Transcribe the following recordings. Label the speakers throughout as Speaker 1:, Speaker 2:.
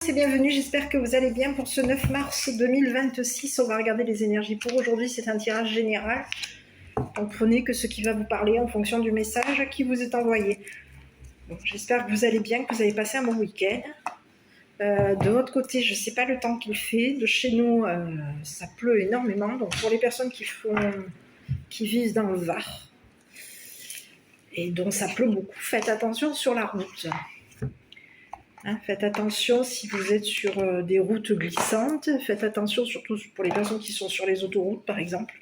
Speaker 1: et bienvenue, j'espère que vous allez bien pour ce 9 mars 2026. On va regarder les énergies pour aujourd'hui, c'est un tirage général. Donc prenez que ce qui va vous parler en fonction du message qui vous est envoyé. J'espère que vous allez bien, que vous avez passé un bon week-end. De votre côté, je ne sais pas le temps qu'il fait. De chez nous, ça pleut énormément. Donc pour les personnes qui vivent dans le Var et dont ça pleut beaucoup, faites attention sur la route. Faites attention si vous êtes sur des routes glissantes. Faites attention surtout pour les personnes qui sont sur les autoroutes, par exemple.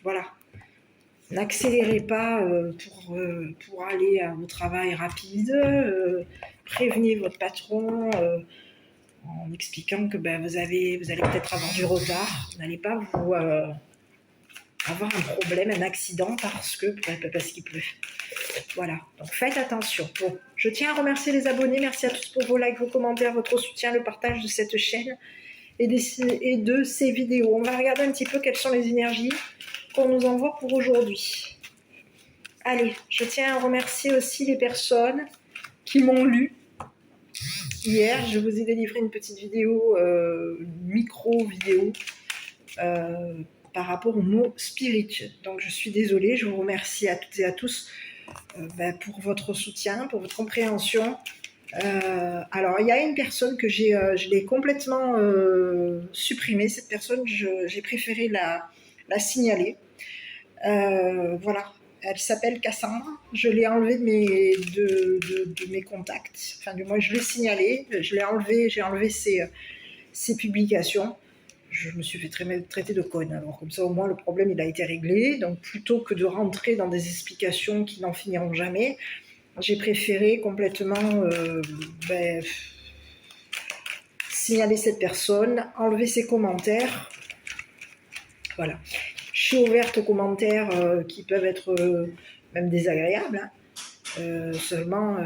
Speaker 1: Voilà. N'accélérez pas pour aller au travail rapide. Prévenez votre patron en expliquant que vous allez peut-être avoir du retard. Vous n'allez pas vous avoir un problème, un accident parce qu'il pleut. Voilà, donc faites attention. Bon, je tiens à remercier les abonnés. Merci à tous pour vos likes, vos commentaires, votre soutien, le partage de cette chaîne et de ces vidéos. On va regarder un petit peu quelles sont les énergies qu'on nous envoie pour aujourd'hui. Allez, je tiens à remercier aussi les personnes qui m'ont lu. Hier, je vous ai délivré une petite vidéo, micro-vidéo, par rapport au mot spirit. Donc je suis désolée, je vous remercie à toutes et à tous pour votre soutien, pour votre compréhension. Alors il y a une personne que je l'ai complètement supprimée, cette personne, j'ai préféré la signaler. Voilà, elle s'appelle Cassandre, je l'ai enlevée de mes contacts, enfin du moins je l'ai signalée, j'ai enlevé ses publications. Je me suis fait traiter de conne, alors comme ça au moins le problème il a été réglé. Donc plutôt que de rentrer dans des explications qui n'en finiront jamais, j'ai préféré complètement signaler cette personne, enlever ses commentaires. Voilà. Je suis ouverte aux commentaires qui peuvent être même désagréables. Seulement,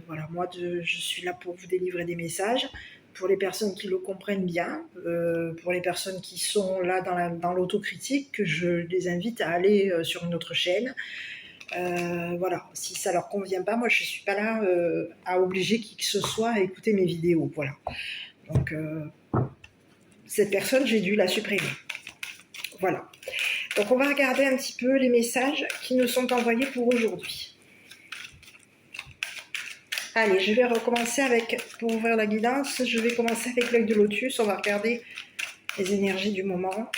Speaker 1: voilà, moi je suis là pour vous délivrer des messages. Pour les personnes qui le comprennent bien, pour les personnes qui sont là dans l'autocritique, que je les invite à aller sur une autre chaîne. Voilà, si ça leur convient pas, moi je suis pas là à obliger qui que ce soit à écouter mes vidéos. Voilà. Donc cette personne, j'ai dû la supprimer. Voilà. Donc on va regarder un petit peu les messages qui nous sont envoyés pour aujourd'hui. Allez, je vais recommencer pour ouvrir la guidance, je vais commencer avec l'œil de lotus. On va regarder les énergies du moment.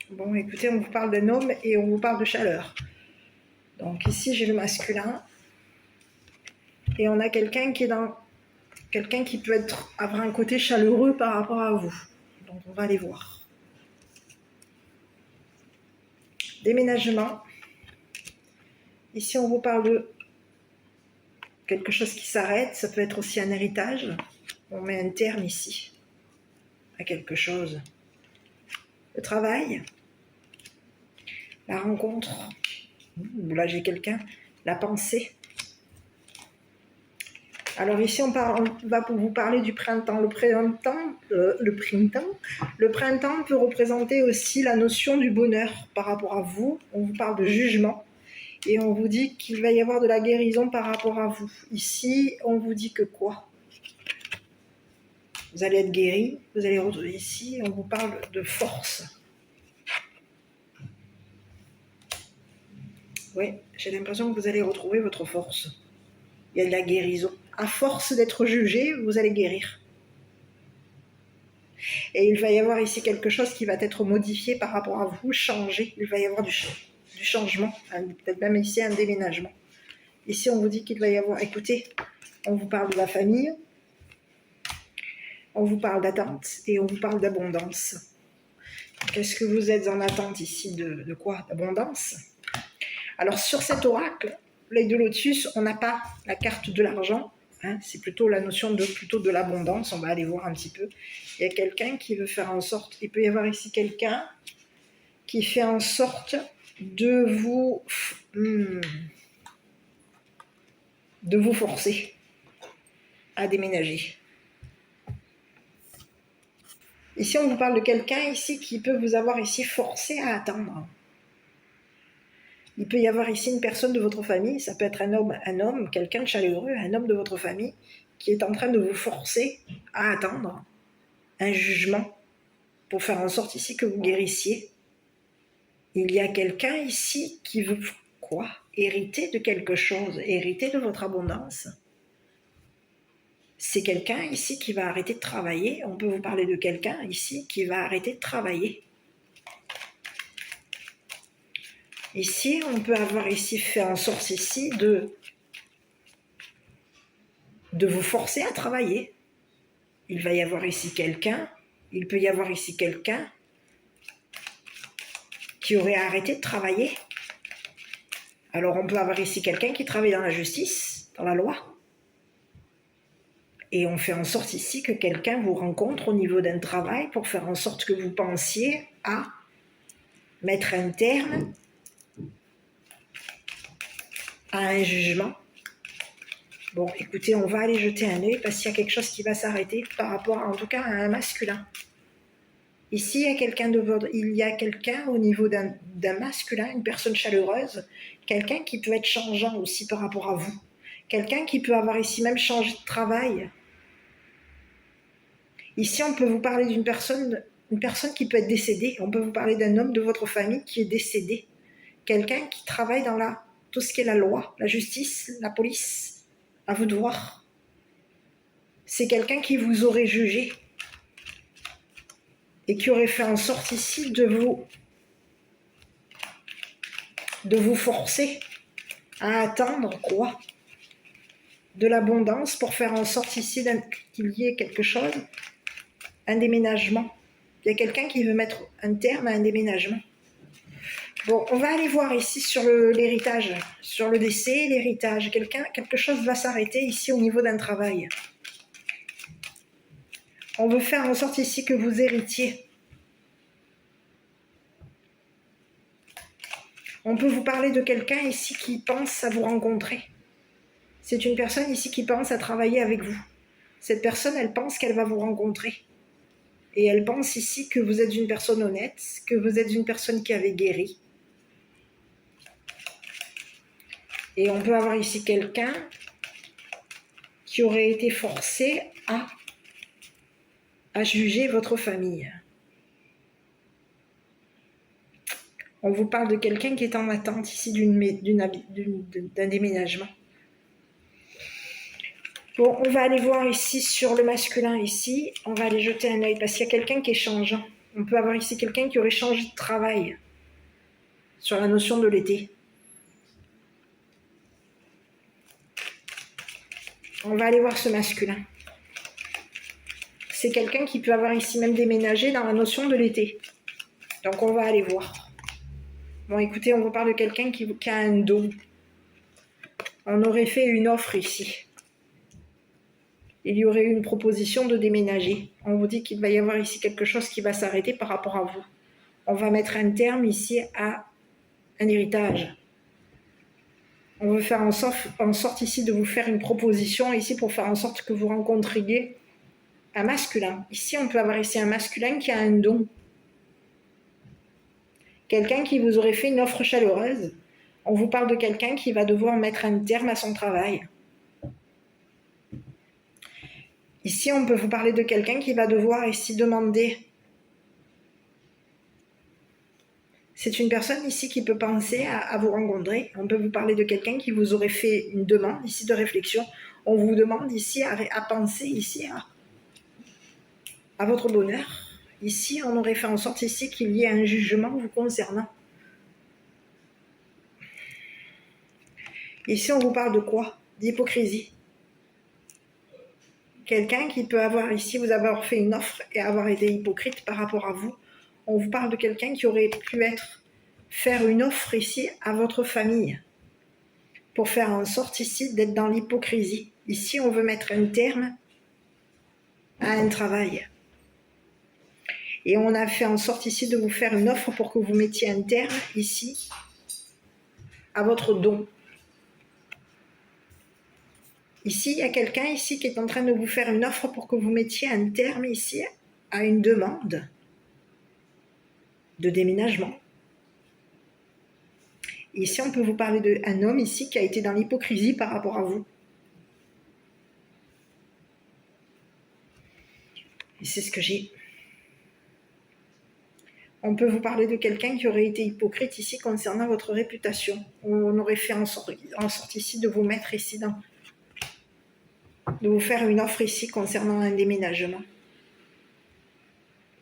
Speaker 1: Bon, écoutez, on vous parle d'un homme et on vous parle de chaleur. Donc ici, j'ai le masculin. Et on a quelqu'un qui peut avoir un côté chaleureux par rapport à vous. Donc on va aller voir. Déménagement. Ici, on vous parle de quelque chose qui s'arrête. Ça peut être aussi un héritage. On met un terme ici à quelque chose. Le travail. La rencontre. Là, j'ai quelqu'un. La pensée. Alors ici, on va vous parler du printemps. Le printemps peut représenter aussi la notion du bonheur par rapport à vous. On vous parle de jugement et on vous dit qu'il va y avoir de la guérison par rapport à vous. Ici, on vous dit que quoi? Vous allez être guéri. Vous allez retrouver ici, on vous parle de force. Oui, j'ai l'impression que vous allez retrouver votre force. Il y a de la guérison. À force d'être jugé, vous allez guérir. Et il va y avoir ici quelque chose qui va être modifié par rapport à vous, changé. Il va y avoir du changement, peut-être même ici un déménagement. Ici, on vous dit qu'il va y avoir... Écoutez, on vous parle de la famille, on vous parle d'attente et on vous parle d'abondance. Qu'est-ce que vous êtes en attente ici de quoi? D'abondance. Alors, sur cet oracle, l'œil de lotus, on n'a pas la carte de l'argent. C'est plutôt la notion de l'abondance. On va aller voir un petit peu. Il y a quelqu'un qui veut faire en sorte, il peut y avoir ici quelqu'un qui fait en sorte de vous forcer à déménager. Ici, on vous parle de quelqu'un ici qui peut vous avoir ici forcé à attendre. Il peut y avoir ici une personne de votre famille, ça peut être un homme, quelqu'un de chaleureux, un homme de votre famille, qui est en train de vous forcer à attendre un jugement pour faire en sorte ici que vous guérissiez. Il y a quelqu'un ici qui veut quoi? Hériter de quelque chose, hériter de votre abondance. C'est quelqu'un ici qui va arrêter de travailler. On peut vous parler de quelqu'un ici qui va arrêter de travailler. Ici, on peut avoir ici fait en sorte ici de vous forcer à travailler. Il va y avoir ici quelqu'un, il peut y avoir ici quelqu'un qui aurait arrêté de travailler. Alors on peut avoir ici quelqu'un qui travaille dans la justice, dans la loi. Et on fait en sorte ici que quelqu'un vous rencontre au niveau d'un travail pour faire en sorte que vous pensiez à mettre un terme à un jugement. Bon, écoutez, on va aller jeter un œil parce qu'il y a quelque chose qui va s'arrêter par rapport, en tout cas, à un masculin. Ici, il y a quelqu'un au niveau d'un masculin, une personne chaleureuse, quelqu'un qui peut être changeant aussi par rapport à vous. Quelqu'un qui peut avoir ici même changé de travail. Ici, on peut vous parler d'une personne, une personne qui peut être décédée. On peut vous parler d'un homme de votre famille qui est décédé. Quelqu'un qui travaille dans tout ce qui est la loi, la justice, la police. À vous de voir. C'est quelqu'un qui vous aurait jugé et qui aurait fait en sorte ici de vous forcer à attendre quoi? De l'abondance pour faire en sorte ici qu'il y ait quelque chose, un déménagement. Il y a quelqu'un qui veut mettre un terme à un déménagement. Bon, on va aller voir ici sur l'héritage, sur le décès, l'héritage. Quelque chose va s'arrêter ici au niveau d'un travail. On veut faire en sorte ici que vous héritiez. On peut vous parler de quelqu'un ici qui pense à vous rencontrer. C'est une personne ici qui pense à travailler avec vous. Cette personne, elle pense qu'elle va vous rencontrer. Et elle pense ici que vous êtes une personne honnête, que vous êtes une personne qui avait guéri. Et on peut avoir ici quelqu'un qui aurait été forcé à juger votre famille. On vous parle de quelqu'un qui est en attente ici d'un déménagement. Bon, on va aller voir ici sur le masculin ici. On va aller jeter un œil parce qu'il y a quelqu'un qui est changeant. On peut avoir ici quelqu'un qui aurait changé de travail sur la notion de l'été. On va aller voir ce masculin. C'est quelqu'un qui peut avoir ici même déménagé dans la notion de l'été. Donc on va aller voir. Bon, écoutez, on vous parle de quelqu'un qui a un don. On aurait fait une offre ici. Il y aurait eu une proposition de déménager. On vous dit qu'il va y avoir ici quelque chose qui va s'arrêter par rapport à vous. On va mettre un terme ici à un héritage. On veut faire en sorte ici de vous faire une proposition ici pour faire en sorte que vous rencontriez un masculin. Ici, on peut avoir ici un masculin qui a un don. Quelqu'un qui vous aurait fait une offre chaleureuse. On vous parle de quelqu'un qui va devoir mettre un terme à son travail. Ici, on peut vous parler de quelqu'un qui va devoir ici demander. C'est une personne ici qui peut penser à vous rencontrer. On peut vous parler de quelqu'un qui vous aurait fait une demande ici de réflexion. On vous demande ici à penser ici à votre bonheur. Ici, on aurait fait en sorte ici qu'il y ait un jugement vous concernant. Ici, on vous parle de quoi? D'hypocrisie. Quelqu'un qui peut avoir ici, vous avoir fait une offre et avoir été hypocrite par rapport à vous. On vous parle de quelqu'un qui aurait pu faire une offre ici à votre famille pour faire en sorte ici d'être dans l'hypocrisie. Ici, on veut mettre un terme à un travail. Et on a fait en sorte ici de vous faire une offre pour que vous mettiez un terme ici à votre don. Ici, il y a quelqu'un ici qui est en train de vous faire une offre pour que vous mettiez un terme ici à une demande de déménagement. Ici, on peut vous parler d'un homme ici qui a été dans l'hypocrisie par rapport à vous. Et c'est ce que j'ai. On peut vous parler de quelqu'un qui aurait été hypocrite ici concernant votre réputation. On aurait fait en sorte ici de vous mettre ici de vous faire une offre ici concernant un déménagement.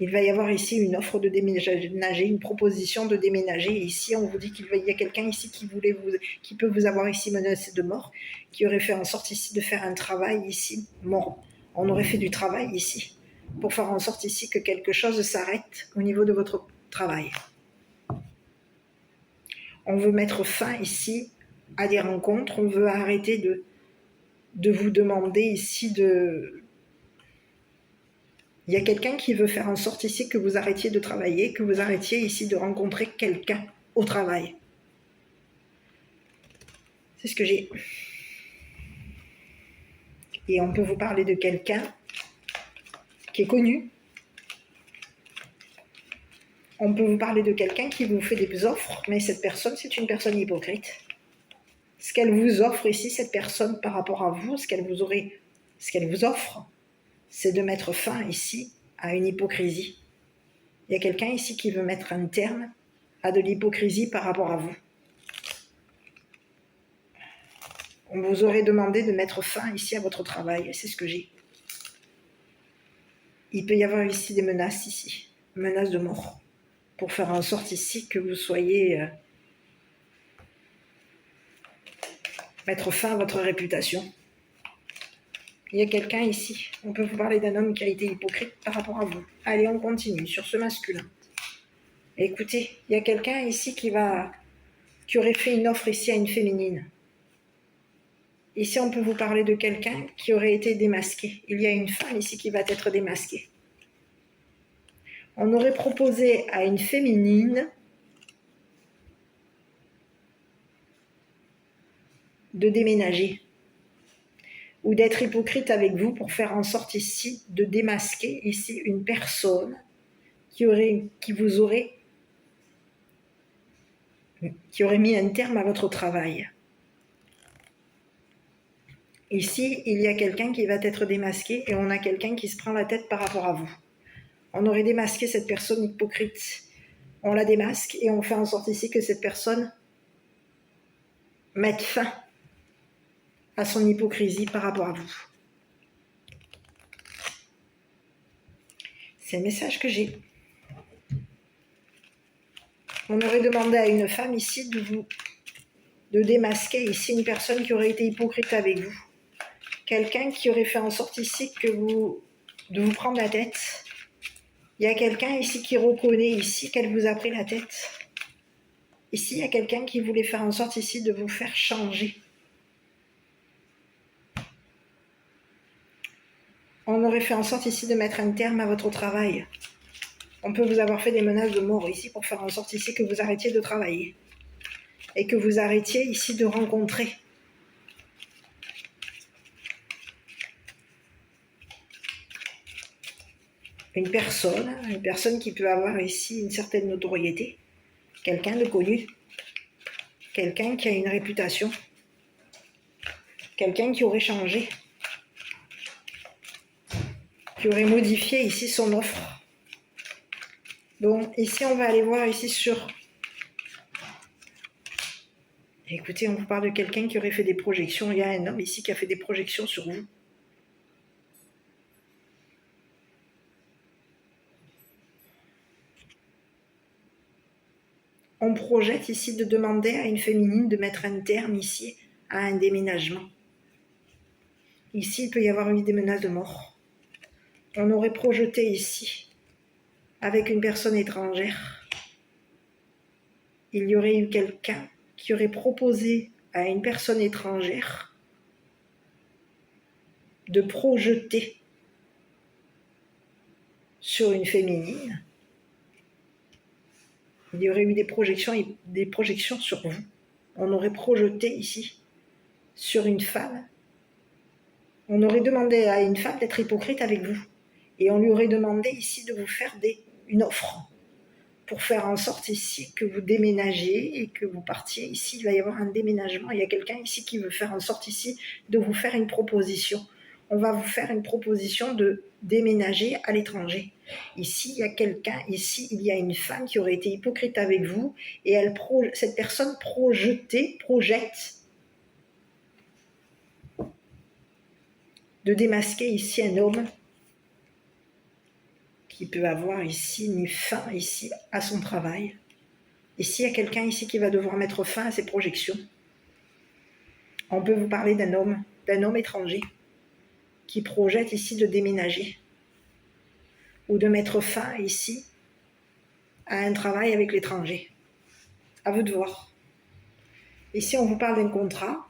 Speaker 1: Il va y avoir ici une offre de déménager, une proposition de déménager. Ici, on vous dit qu'il y a quelqu'un ici qui peut vous avoir ici menacé de mort, qui aurait fait en sorte ici de faire un travail ici mort. On aurait fait du travail ici pour faire en sorte ici que quelque chose s'arrête au niveau de votre travail. On veut mettre fin ici à des rencontres. On veut arrêter de vous demander ici de... Il y a quelqu'un qui veut faire en sorte ici que vous arrêtiez de travailler, que vous arrêtiez ici de rencontrer quelqu'un au travail. C'est ce que j'ai. Et on peut vous parler de quelqu'un qui est connu. On peut vous parler de quelqu'un qui vous fait des offres, mais cette personne, c'est une personne hypocrite. Ce qu'elle vous offre ici, cette personne, par rapport à vous, ce qu'elle vous offre, c'est de mettre fin ici à une hypocrisie. Il y a quelqu'un ici qui veut mettre un terme à de l'hypocrisie par rapport à vous. On vous aurait demandé de mettre fin ici à votre travail, et c'est ce que j'ai. Il peut y avoir ici des menaces ici, menaces de mort, pour faire en sorte ici que vous soyez... mettre fin à votre réputation. Il y a quelqu'un ici, on peut vous parler d'un homme qui a été hypocrite par rapport à vous. Allez, on continue sur ce masculin. Écoutez, il y a quelqu'un ici qui aurait fait une offre ici à une féminine. Ici, on peut vous parler de quelqu'un qui aurait été démasqué. Il y a une femme ici qui va être démasquée. On aurait proposé à une féminine de déménager ou d'être hypocrite avec vous pour faire en sorte ici de démasquer ici une personne qui aurait mis un terme à votre travail. Ici, il y a quelqu'un qui va être démasqué et on a quelqu'un qui se prend la tête par rapport à vous. On aurait démasqué cette personne hypocrite. On la démasque et on fait en sorte ici que cette personne mette fin à son hypocrisie par rapport à vous. C'est le message que j'ai. On aurait demandé à une femme ici de démasquer ici une personne qui aurait été hypocrite avec vous. Quelqu'un qui aurait fait en sorte ici de vous prendre la tête. Il y a quelqu'un ici qui reconnaît ici qu'elle vous a pris la tête. Ici, il y a quelqu'un qui voulait faire en sorte ici de vous faire changer. On aurait fait en sorte ici de mettre un terme à votre travail. On peut vous avoir fait des menaces de mort ici pour faire en sorte ici que vous arrêtiez de travailler. Et que vous arrêtiez ici de rencontrer. Une personne qui peut avoir ici une certaine notoriété. Quelqu'un de connu. Quelqu'un qui a une réputation. Quelqu'un qui aurait changé. Qui aurait modifié ici son offre. Bon, ici on va aller voir ici sur... Écoutez, on vous parle de quelqu'un qui aurait fait des projections. Il y a un homme ici qui a fait des projections sur vous. On projette ici de demander à une féminine de mettre un terme ici à un déménagement. Ici, il peut y avoir eu des menaces de mort. On aurait projeté ici, avec une personne étrangère, il y aurait eu quelqu'un qui aurait proposé à une personne étrangère de projeter sur une féminine. Il y aurait eu des projections sur vous. On aurait projeté ici sur une femme. On aurait demandé à une femme d'être hypocrite avec vous. Et on lui aurait demandé ici de vous faire une offre. pour faire en sorte ici que vous déménagez et que vous partiez ici. Il va y avoir un déménagement. Il y a quelqu'un ici qui veut faire en sorte ici de vous faire une proposition. On va vous faire une proposition de déménager à l'étranger. Ici, il y a quelqu'un, ici, il y a une femme qui aurait été hypocrite avec vous et cette personne projette de démasquer ici un homme qui peut avoir ici mis fin ici à son travail. Ici, il y a quelqu'un ici qui va devoir mettre fin à ses projections. On peut vous parler d'un homme étranger qui projette ici de déménager ou de mettre fin ici à un travail avec l'étranger. À vous de voir. Ici, on vous parle d'un contrat.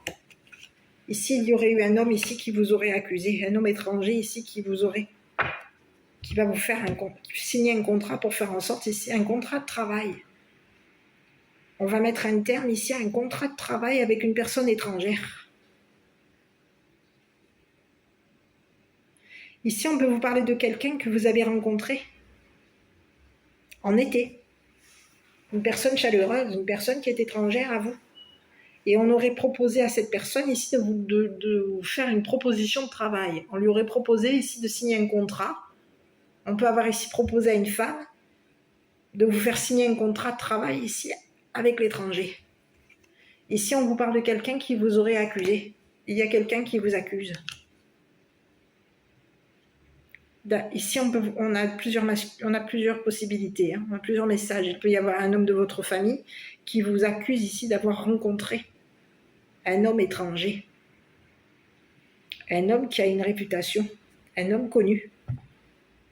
Speaker 1: Ici, il y aurait eu un homme ici qui vous aurait accusé, un homme étranger ici qui va vous faire signer un contrat pour faire en sorte ici, un contrat de travail. On va mettre un terme ici à un contrat de travail avec une personne étrangère. Ici, on peut vous parler de quelqu'un que vous avez rencontré en été. Une personne chaleureuse, une personne qui est étrangère à vous. Et on aurait proposé à cette personne ici de vous faire une proposition de travail. On lui aurait proposé ici de signer un contrat. On peut avoir ici proposé à une femme de vous faire signer un contrat de travail ici avec l'étranger. Ici, on vous parle de quelqu'un qui vous aurait accusé. Il y a quelqu'un qui vous accuse. Ici, on a plusieurs possibilités, on a plusieurs messages. Il peut y avoir un homme de votre famille qui vous accuse ici d'avoir rencontré un homme étranger, un homme qui a une réputation, un homme connu,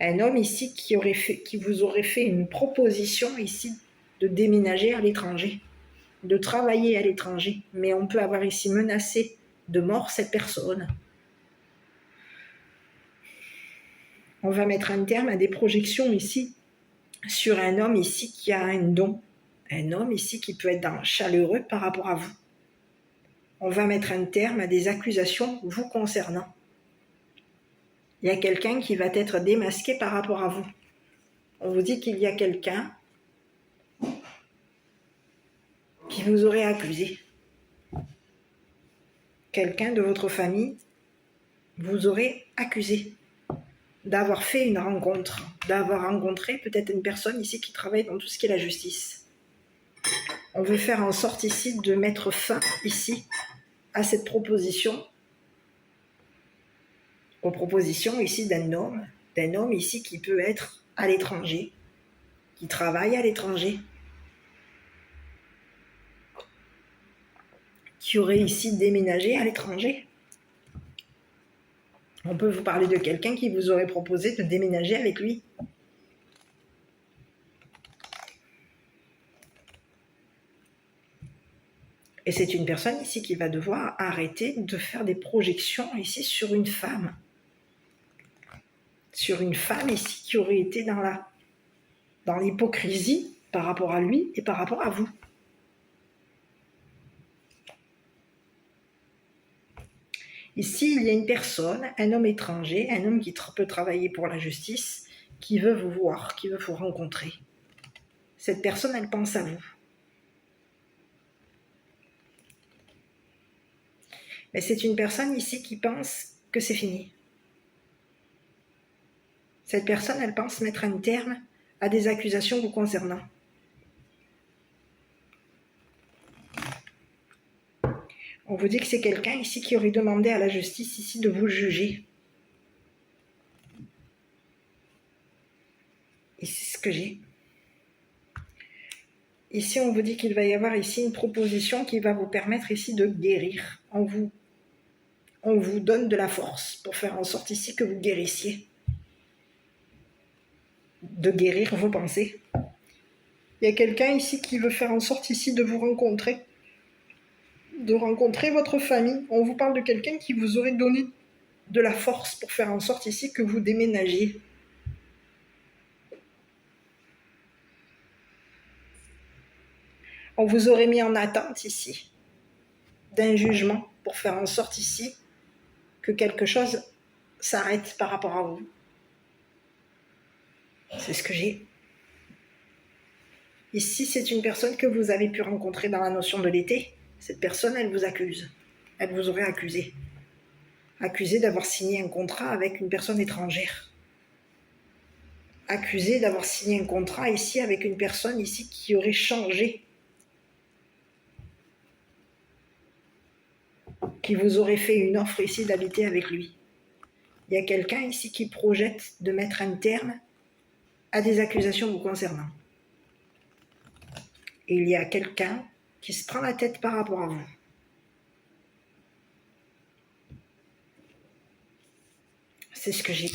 Speaker 1: un homme ici qui vous aurait fait une proposition ici de déménager à l'étranger, de travailler à l'étranger. Mais on peut avoir ici menacé de mort cette personne. On va mettre un terme à des projections ici sur un homme ici qui a un don, un homme ici qui peut être chaleureux par rapport à vous. On va mettre un terme à des accusations vous concernant. Il y a quelqu'un qui va être démasqué par rapport à vous. On vous dit qu'il y a quelqu'un qui vous aurait accusé. Quelqu'un de votre famille vous aurait accusé d'avoir fait une rencontre, d'avoir rencontré peut-être une personne ici qui travaille dans tout ce qui est la justice. On veut faire en sorte ici de mettre fin ici à cette proposition, aux propositions ici d'un homme ici qui peut être à l'étranger, qui travaille à l'étranger, qui aurait ici déménagé à l'étranger. On peut vous parler de quelqu'un qui vous aurait proposé de déménager avec lui. Et c'est une personne ici qui va devoir arrêter de faire des projections ici sur une femme. Sur une femme ici qui aurait été dans l'hypocrisie par rapport à lui et par rapport à vous. Ici, il y a une personne, un homme étranger, un homme qui peut travailler pour la justice, qui veut vous voir, qui veut vous rencontrer. Cette personne, elle pense à vous. Mais c'est une personne ici qui pense que c'est fini. Cette personne, elle pense mettre un terme à des accusations vous concernant. On vous dit que c'est quelqu'un ici qui aurait demandé à la justice ici de vous juger. Et c'est ce que j'ai. Ici, on vous dit qu'il va y avoir ici une proposition qui va vous permettre ici de guérir. On vous donne de la force pour faire en sorte ici que vous guérissiez. De guérir vos pensées. Il y a quelqu'un ici qui veut faire en sorte ici de vous rencontrer. De rencontrer votre famille. On vous parle de quelqu'un qui vous aurait donné de la force pour faire en sorte ici que vous déménagiez. On vous aurait mis en attente ici d'un jugement pour faire en sorte ici que quelque chose s'arrête par rapport à vous. C'est ce que j'ai. Ici, c'est une personne que vous avez pu rencontrer dans la notion de l'été. Cette personne, elle vous accuse. Elle vous aurait accusé. Accusé d'avoir signé un contrat avec une personne étrangère. Accusé d'avoir signé un contrat ici avec une personne ici qui aurait changé. Qui vous aurait fait une offre ici d'habiter avec lui. Il y a quelqu'un ici qui projette de mettre un terme à des accusations vous concernant. Et il y a quelqu'un qui se prend la tête par rapport à vous. C'est ce que j'ai.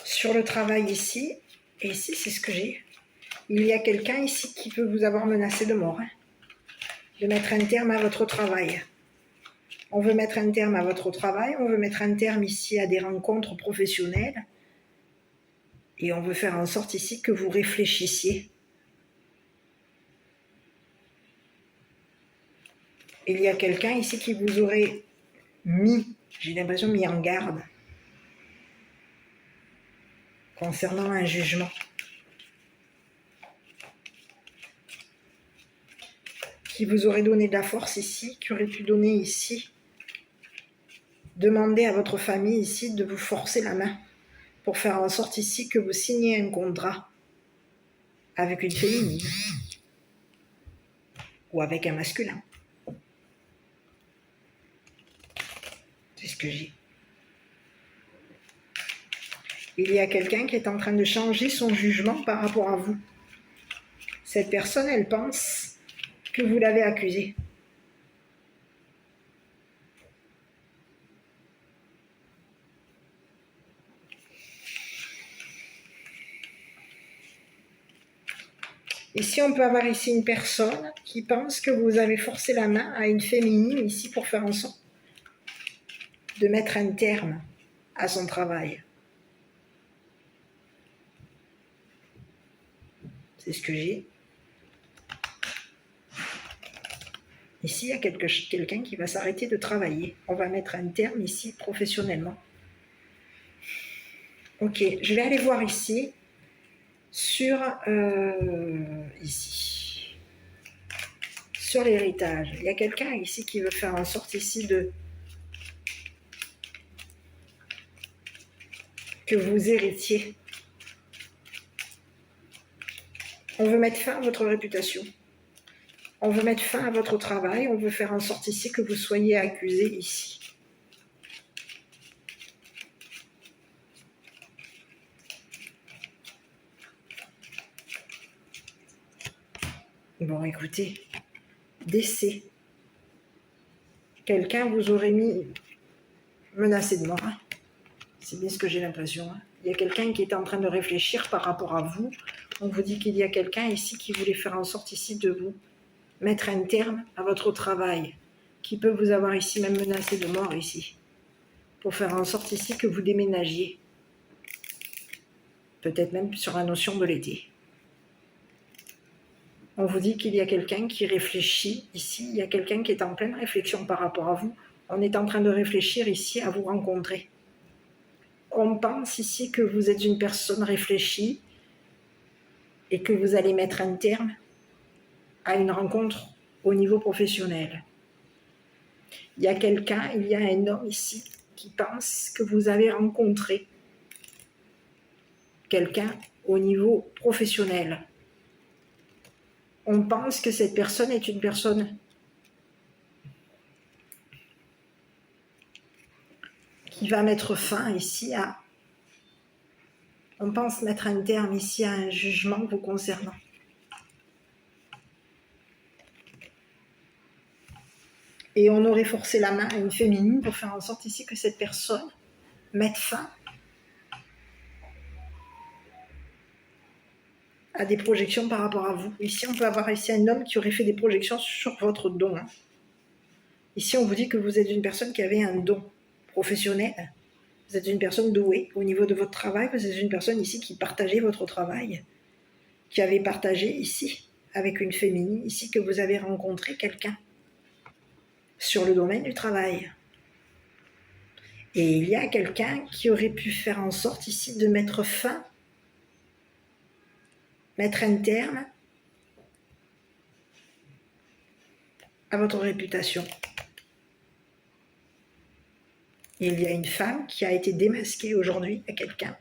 Speaker 1: Sur le travail ici, et ici c'est ce que j'ai. Il y a quelqu'un ici qui peut vous avoir menacé de mort. De mettre un terme à votre travail. On veut mettre un terme à votre travail, on veut mettre un terme ici à des rencontres professionnelles. Et on veut faire en sorte ici que vous réfléchissiez. Il y a quelqu'un ici qui vous aurait j'ai l'impression mis en garde concernant un jugement. Qui vous aurait donné de la force ici, qui aurait pu donner ici, demander à votre famille ici de vous forcer la main pour faire en sorte ici que vous signiez un contrat avec une féminine ou avec un masculin. C'est ce que j'ai. Il y a quelqu'un qui est en train de changer son jugement par rapport à vous. Cette personne, elle pense que vous l'avez accusée. Ici, on peut avoir ici une personne qui pense que vous avez forcé la main à une féminine ici pour faire en sorte de mettre un terme à son travail. C'est ce que j'ai. Ici, il y a quelqu'un qui va s'arrêter de travailler. On va mettre un terme ici professionnellement. Ok, je vais aller voir ici, sur l'héritage. Il y a quelqu'un ici qui veut faire en sorte ici que vous héritiez. On veut mettre fin à votre réputation. On veut mettre fin à votre travail. On veut faire en sorte ici que vous soyez accusé ici. Bon, écoutez, décès. Quelqu'un vous aurait menacé de mort. Hein. C'est bien ce que j'ai l'impression. Hein. Il y a quelqu'un qui est en train de réfléchir par rapport à vous. On vous dit qu'il y a quelqu'un ici qui voulait faire en sorte ici de vous mettre un terme à votre travail, qui peut vous avoir ici même menacé de mort ici, pour faire en sorte ici que vous déménagiez. Peut-être même sur la notion de l'été. On vous dit qu'il y a quelqu'un qui réfléchit ici, il y a quelqu'un qui est en pleine réflexion par rapport à vous. On est en train de réfléchir ici à vous rencontrer. On pense ici que vous êtes une personne réfléchie et que vous allez mettre un terme à une rencontre au niveau professionnel. Il y a un homme ici qui pense que vous avez rencontré quelqu'un au niveau professionnel. On pense que cette personne est une personne qui va mettre fin ici à... On pense mettre un terme ici à un jugement vous concernant. Et on aurait forcé la main à une féminine pour faire en sorte ici que cette personne mette fin à des projections par rapport à vous. Ici, on peut avoir ici un homme qui aurait fait des projections sur votre don. Hein. Ici, on vous dit que vous êtes une personne qui avait un don professionnel. Vous êtes une personne douée au niveau de votre travail. Vous êtes une personne ici qui partageait votre travail, qui avait partagé ici avec une féminine, ici que vous avez rencontré quelqu'un sur le domaine du travail. Et il y a quelqu'un qui aurait pu faire en sorte ici de mettre fin, mettre un terme à votre réputation. Il y a une femme qui a été démasquée aujourd'hui à quelqu'un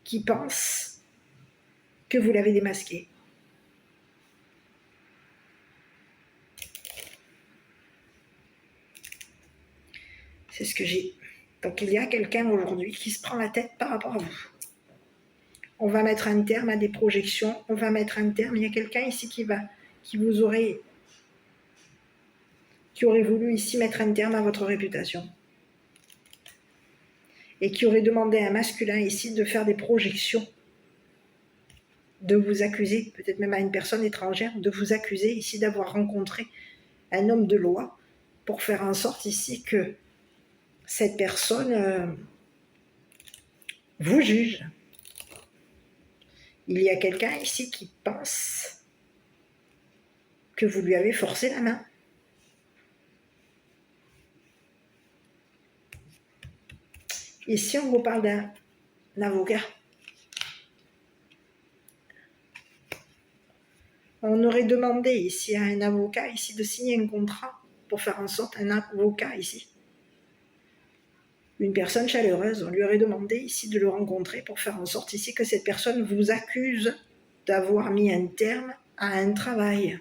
Speaker 1: qui pense que vous l'avez démasquée. C'est ce que j'ai. Donc il y a quelqu'un aujourd'hui qui se prend la tête par rapport à vous. On va mettre un terme à des projections, on va mettre un terme. Il y a quelqu'un ici qui aurait voulu ici mettre un terme à votre réputation. Et qui aurait demandé à un masculin ici de faire des projections, de vous accuser, peut-être même à une personne étrangère, de vous accuser ici d'avoir rencontré un homme de loi pour faire en sorte ici que cette personne vous juge. Il y a quelqu'un ici qui pense que vous lui avez forcé la main. Ici, on vous parle d'un avocat. On aurait demandé ici à un avocat ici de signer un contrat pour faire en sorte un avocat ici. Une personne chaleureuse, on lui aurait demandé ici de le rencontrer pour faire en sorte ici que cette personne vous accuse d'avoir mis un terme à un travail.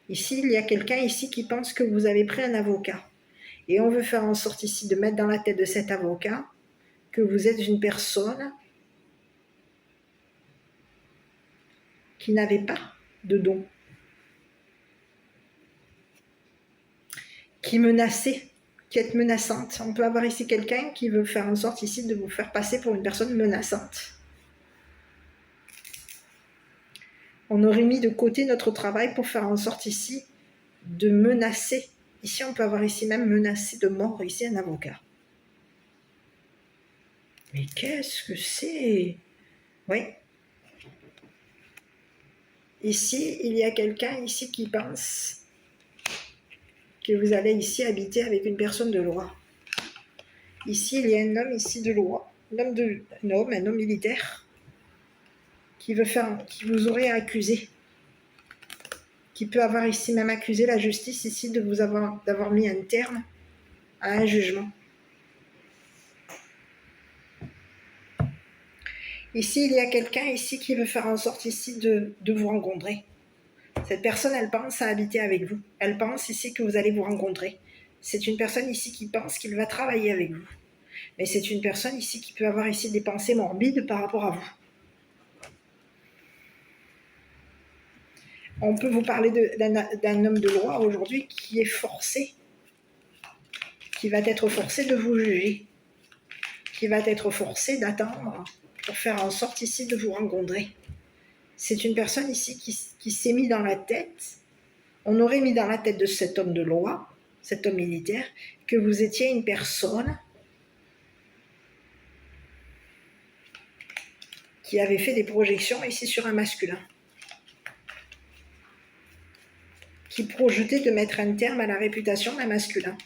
Speaker 1: Ici, il y a quelqu'un ici qui pense que vous avez pris un avocat. Et on veut faire en sorte ici de mettre dans la tête de cet avocat que vous êtes une personne qui n'avait pas de don, qui menaçait, qui est menaçante. On peut avoir ici quelqu'un qui veut faire en sorte ici de vous faire passer pour une personne menaçante. On aurait mis de côté notre travail pour faire en sorte ici de menacer. Ici, on peut avoir ici même menacé de mort, ici, un avocat. Mais qu'est-ce que c'est? Oui. Ici, il y a quelqu'un ici qui pense que vous allez ici habiter avec une personne de loi. Ici, il y a un homme ici de loi, un homme militaire, qui vous aurait accusé, qui peut avoir ici même accusé la justice ici d'avoir mis un terme à un jugement. Ici, il y a quelqu'un ici qui veut faire en sorte ici de vous rencontrer. Cette personne, elle pense à habiter avec vous. Elle pense ici que vous allez vous rencontrer. C'est une personne ici qui pense qu'il va travailler avec vous. Mais c'est une personne ici qui peut avoir ici des pensées morbides par rapport à vous. On peut vous parler d'un homme de loi aujourd'hui qui est forcé, qui va être forcé de vous juger, qui va être forcé d'attendre pour faire en sorte ici de vous rencontrer. C'est une personne ici qui s'est mis dans la tête, on aurait mis dans la tête de cet homme de loi, cet homme militaire, que vous étiez une personne qui avait fait des projections ici sur un masculin, qui projetait de mettre un terme à la réputation d'un masculin.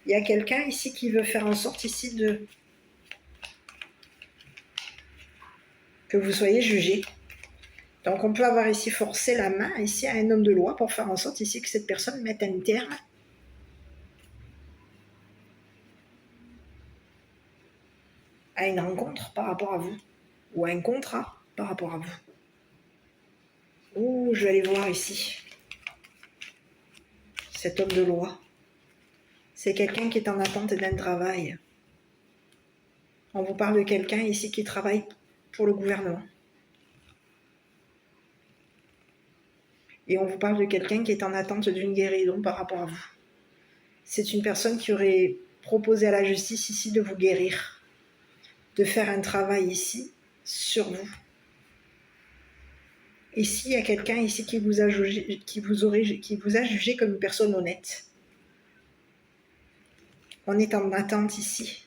Speaker 1: Il y a quelqu'un ici qui veut faire en sorte ici que vous soyez jugé. Donc on peut avoir ici forcé la main ici à un homme de loi pour faire en sorte ici que cette personne mette un terme à une rencontre par rapport à vous, ou à un contrat par rapport à vous. Ouh, je vais aller voir ici. Cet homme de loi, c'est quelqu'un qui est en attente d'un travail. On vous parle de quelqu'un ici qui travaille pour le gouvernement. Et on vous parle de quelqu'un qui est en attente d'une guérison par rapport à vous. C'est une personne qui aurait proposé à la justice ici de vous guérir, de faire un travail ici sur vous. Ici, il y a quelqu'un ici qui vous a jugé, qui vous a jugé comme une personne honnête. On est en attente ici.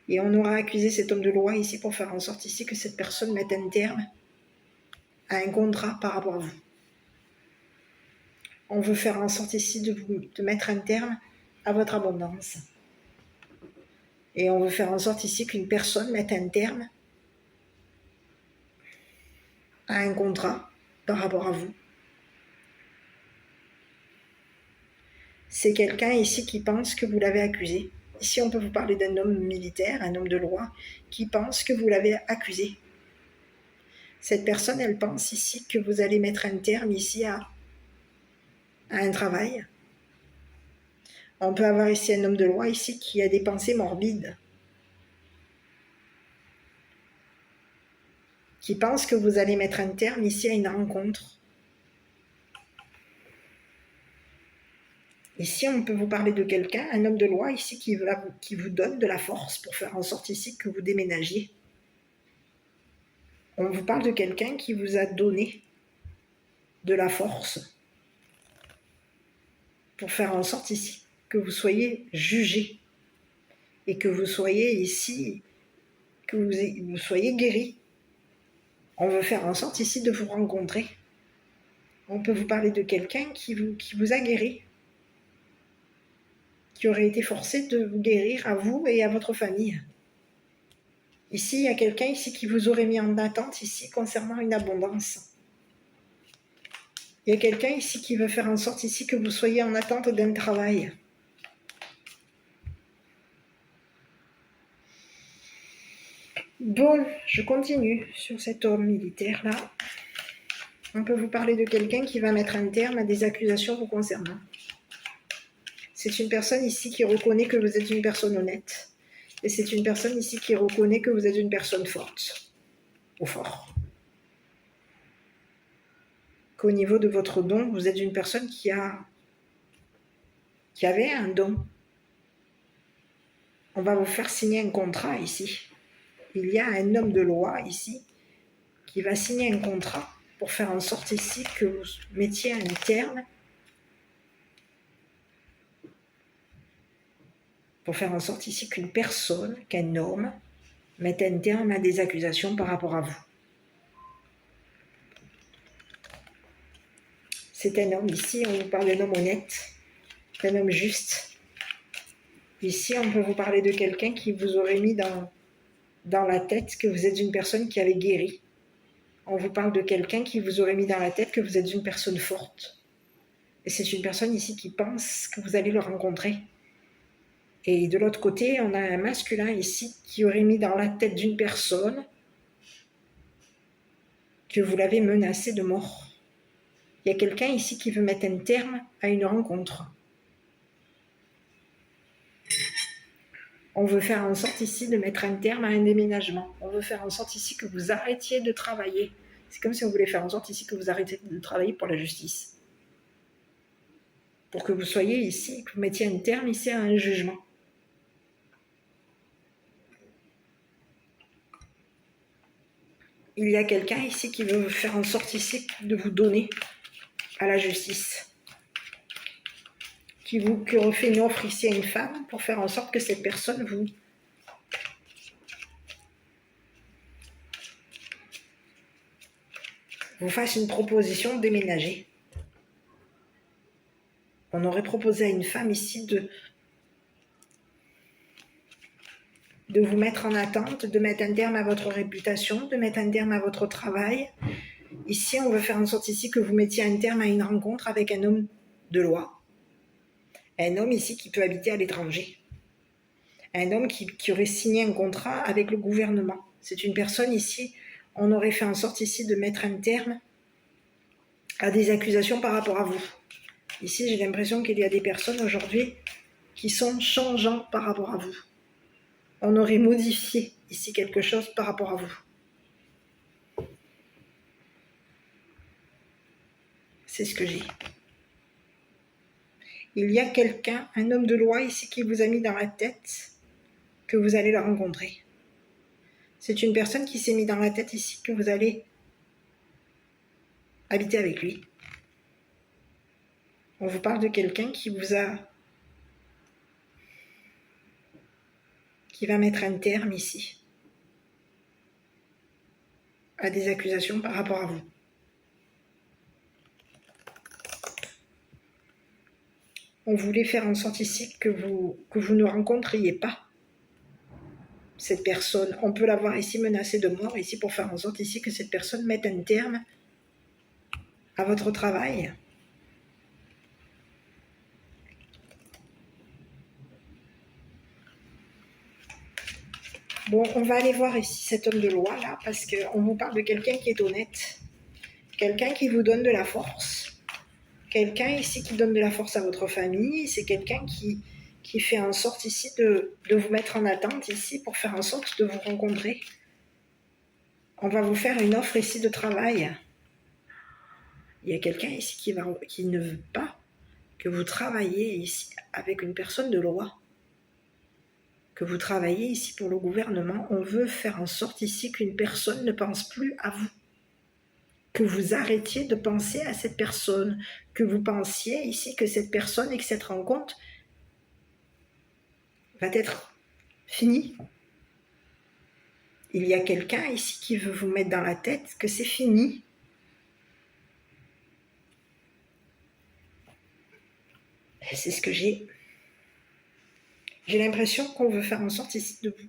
Speaker 1: Et on aura accusé cet homme de loi ici pour faire en sorte ici que cette personne mette un terme à un contrat par rapport à vous. On veut faire en sorte ici de mettre un terme à votre abondance. Et on veut faire en sorte ici qu'une personne mette un terme à un contrat par rapport à vous. C'est quelqu'un ici qui pense que vous l'avez accusé. Ici, on peut vous parler d'un homme militaire, un homme de loi, qui pense que vous l'avez accusé. Cette personne, elle pense ici que vous allez mettre un terme ici à un travail. On peut avoir ici un homme de loi ici qui a des pensées morbides, qui pense que vous allez mettre un terme ici à une rencontre. Ici, on peut vous parler de quelqu'un, un homme de loi ici qui vous donne de la force pour faire en sorte ici que vous déménagiez. On vous parle de quelqu'un qui vous a donné de la force pour faire en sorte ici que vous soyez jugé et que vous soyez ici, que vous soyez guéri. On veut faire en sorte ici de vous rencontrer. On peut vous parler de quelqu'un qui vous a guéri, qui aurait été forcé de vous guérir à vous et à votre famille. Ici, il y a quelqu'un ici qui vous aurait mis en attente ici concernant une abondance. Il y a quelqu'un ici qui veut faire en sorte ici que vous soyez en attente d'un travail. Bon, je continue sur cet homme militaire-là. On peut vous parler de quelqu'un qui va mettre un terme à des accusations vous concernant. C'est une personne ici qui reconnaît que vous êtes une personne honnête. Et c'est une personne ici qui reconnaît que vous êtes une personne forte. Ou fort. Qu'au niveau de votre don, vous êtes une personne qui avait un don. On va vous faire signer un contrat ici. Il y a un homme de loi ici qui va signer un contrat pour faire en sorte ici que vous mettiez un terme, pour faire en sorte ici qu'une personne, qu'un homme, mette un terme à des accusations par rapport à vous. C'est un homme ici, on vous parle d'un homme honnête, d'un homme juste. Ici, on peut vous parler de quelqu'un qui vous aurait mis dans la tête que vous êtes une personne qui avait guéri. On vous parle de quelqu'un qui vous aurait mis dans la tête que vous êtes une personne forte. Et c'est une personne ici qui pense que vous allez le rencontrer. Et de l'autre côté, on a un masculin ici qui aurait mis dans la tête d'une personne que vous l'avez menacé de mort. Il y a quelqu'un ici qui veut mettre un terme à une rencontre. On veut faire en sorte ici de mettre un terme à un déménagement. On veut faire en sorte ici que vous arrêtiez de travailler. C'est comme si on voulait faire en sorte ici que vous arrêtiez de travailler pour la justice. Pour que vous soyez ici, que vous mettiez un terme ici à un jugement. Il y a quelqu'un ici qui veut faire en sorte ici de vous donner à la justice. Qui refait une offre ici à une femme pour faire en sorte que cette personne vous fasse une proposition de déménager. On aurait proposé à une femme ici de vous mettre en attente, de mettre un terme à votre réputation, de mettre un terme à votre travail. Ici, on veut faire en sorte ici que vous mettiez un terme à une rencontre avec un homme de loi. Un homme ici qui peut habiter à l'étranger. Un homme qui aurait signé un contrat avec le gouvernement. C'est une personne ici, on aurait fait en sorte ici de mettre un terme à des accusations par rapport à vous. Ici, j'ai l'impression qu'il y a des personnes aujourd'hui qui sont changeantes par rapport à vous. On aurait modifié ici quelque chose par rapport à vous. C'est ce que j'ai. Il y a quelqu'un, un homme de loi ici qui vous a mis dans la tête que vous allez le rencontrer. C'est une personne qui s'est mis dans la tête ici que vous allez habiter avec lui. On vous parle de quelqu'un qui va mettre un terme ici à des accusations par rapport à vous. on voulait faire en sorte ici que vous ne rencontriez pas cette personne. On peut l'avoir ici menacée de mort, ici pour faire en sorte ici que cette personne mette un terme à votre travail. Bon, on va aller voir ici cet homme de loi là, parce qu'on vous parle de quelqu'un qui est honnête, quelqu'un qui vous donne de la force, quelqu'un ici qui donne de la force à votre famille, c'est quelqu'un qui fait en sorte ici de vous mettre en attente ici pour faire en sorte de vous rencontrer. On va vous faire une offre ici de travail. Il y a quelqu'un ici qui ne veut pas que vous travailliez ici avec une personne de loi, que vous travaillez ici pour le gouvernement. On veut faire en sorte ici qu'une personne ne pense plus à vous, que vous arrêtiez de penser à cette personne, que vous pensiez ici que cette personne et que cette rencontre va être finie. Il y a quelqu'un ici qui veut vous mettre dans la tête que c'est fini. C'est ce que j'ai. J'ai l'impression qu'on veut faire en sorte ici de vous,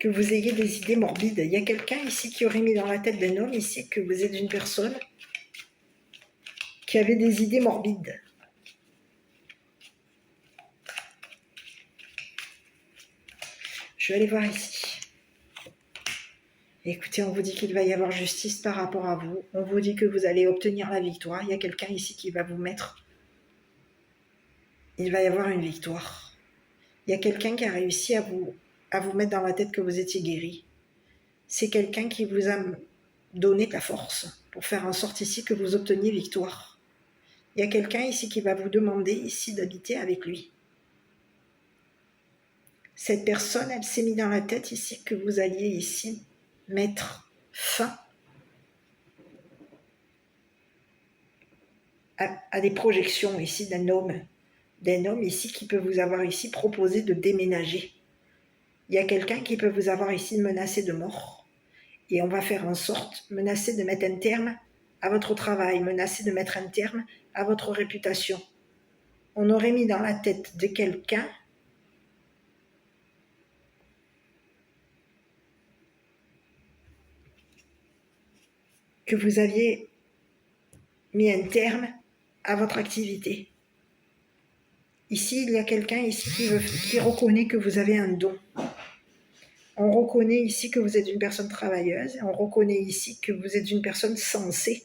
Speaker 1: que vous ayez des idées morbides. Il y a quelqu'un ici qui aurait mis dans la tête d'un homme ici que vous êtes une personne qui avait des idées morbides. Je vais aller voir ici. Écoutez, on vous dit qu'il va y avoir justice par rapport à vous. On vous dit que vous allez obtenir la victoire. Il y a quelqu'un ici qui va vous mettre. Il va y avoir une victoire. Il y a quelqu'un qui a réussi à vous mettre dans la tête que vous étiez guéri. C'est quelqu'un qui vous a donné de la force pour faire en sorte ici que vous obteniez victoire. Il y a quelqu'un ici qui va vous demander ici d'habiter avec lui. Cette personne, elle s'est mise dans la tête ici que vous alliez ici mettre fin à des projections ici d'un homme ici qui peut vous avoir ici proposé de déménager. Il y a quelqu'un qui peut vous avoir ici menacé de mort. Et on va faire en sorte, menacé de mettre un terme à votre travail, menacé de mettre un terme à votre réputation. On aurait mis dans la tête de quelqu'un que vous aviez mis un terme à votre activité. Ici, il y a quelqu'un ici qui reconnaît que vous avez un don. On reconnaît ici que vous êtes une personne travailleuse. On reconnaît ici que vous êtes une personne sensée.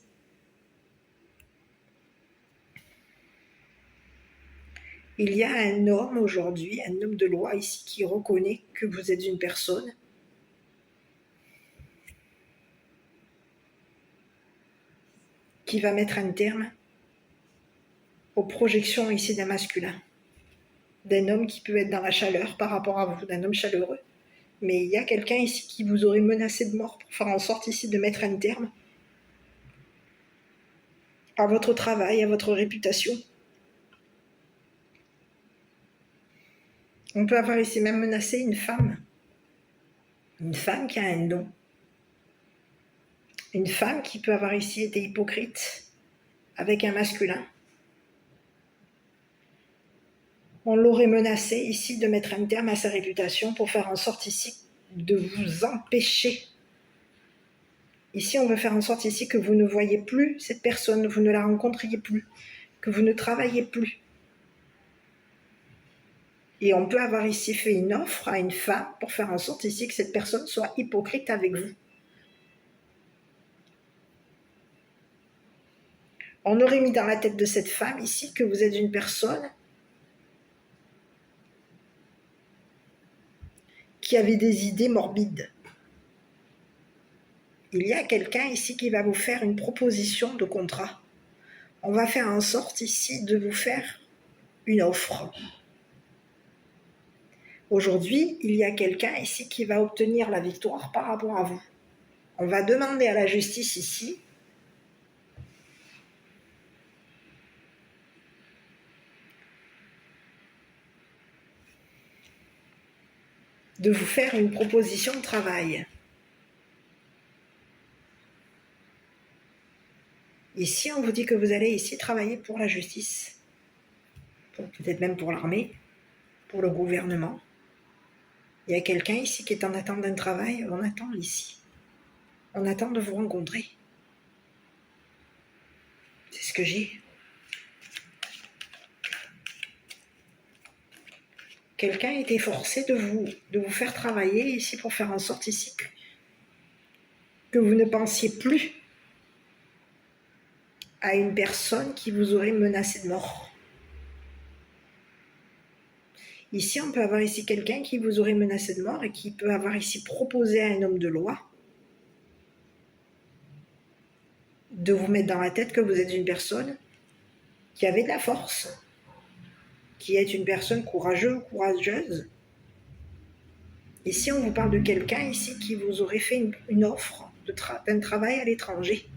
Speaker 1: Il y a un homme aujourd'hui, un homme de loi ici, qui reconnaît que vous êtes une personne qui va mettre un terme aux projections ici d'un masculin, d'un homme qui peut être dans la chaleur par rapport à vous, d'un homme chaleureux. Mais il y a quelqu'un ici qui vous aurait menacé de mort pour faire en sorte ici de mettre un terme à votre travail, à votre réputation. On peut avoir ici même menacé une femme qui a un don. Une femme qui peut avoir ici été hypocrite avec un masculin. On l'aurait menacé ici de mettre un terme à sa réputation pour faire en sorte ici de vous empêcher. Ici, on veut faire en sorte ici que vous ne voyez plus cette personne, vous ne la rencontriez plus, que vous ne travaillez plus. Et on peut avoir ici fait une offre à une femme pour faire en sorte ici que cette personne soit hypocrite avec vous. On aurait mis dans la tête de cette femme ici que vous êtes une personne qui avait des idées morbides. Il y a quelqu'un ici qui va vous faire une proposition de contrat. On va faire en sorte ici de vous faire une offre. Aujourd'hui, il y a quelqu'un ici qui va obtenir la victoire par rapport à vous. On va demander à la justice ici de vous faire une proposition de travail. Ici, on vous dit que vous allez ici travailler pour la justice, peut-être même pour l'armée, pour le gouvernement. Il y a quelqu'un ici qui est en attente d'un travail, on attend ici. On attend de vous rencontrer. C'est ce que j'ai. Quelqu'un a été forcé de vous faire travailler ici pour faire en sorte ici que vous ne pensiez plus à une personne qui vous aurait menacé de mort. Ici, on peut avoir ici quelqu'un qui vous aurait menacé de mort et qui peut avoir ici proposé à un homme de loi de vous mettre dans la tête que vous êtes une personne qui avait de la force, qui est une personne courageuse ou courageuse. Ici, on vous parle de quelqu'un ici qui vous aurait fait une offre d'un travail à l'étranger.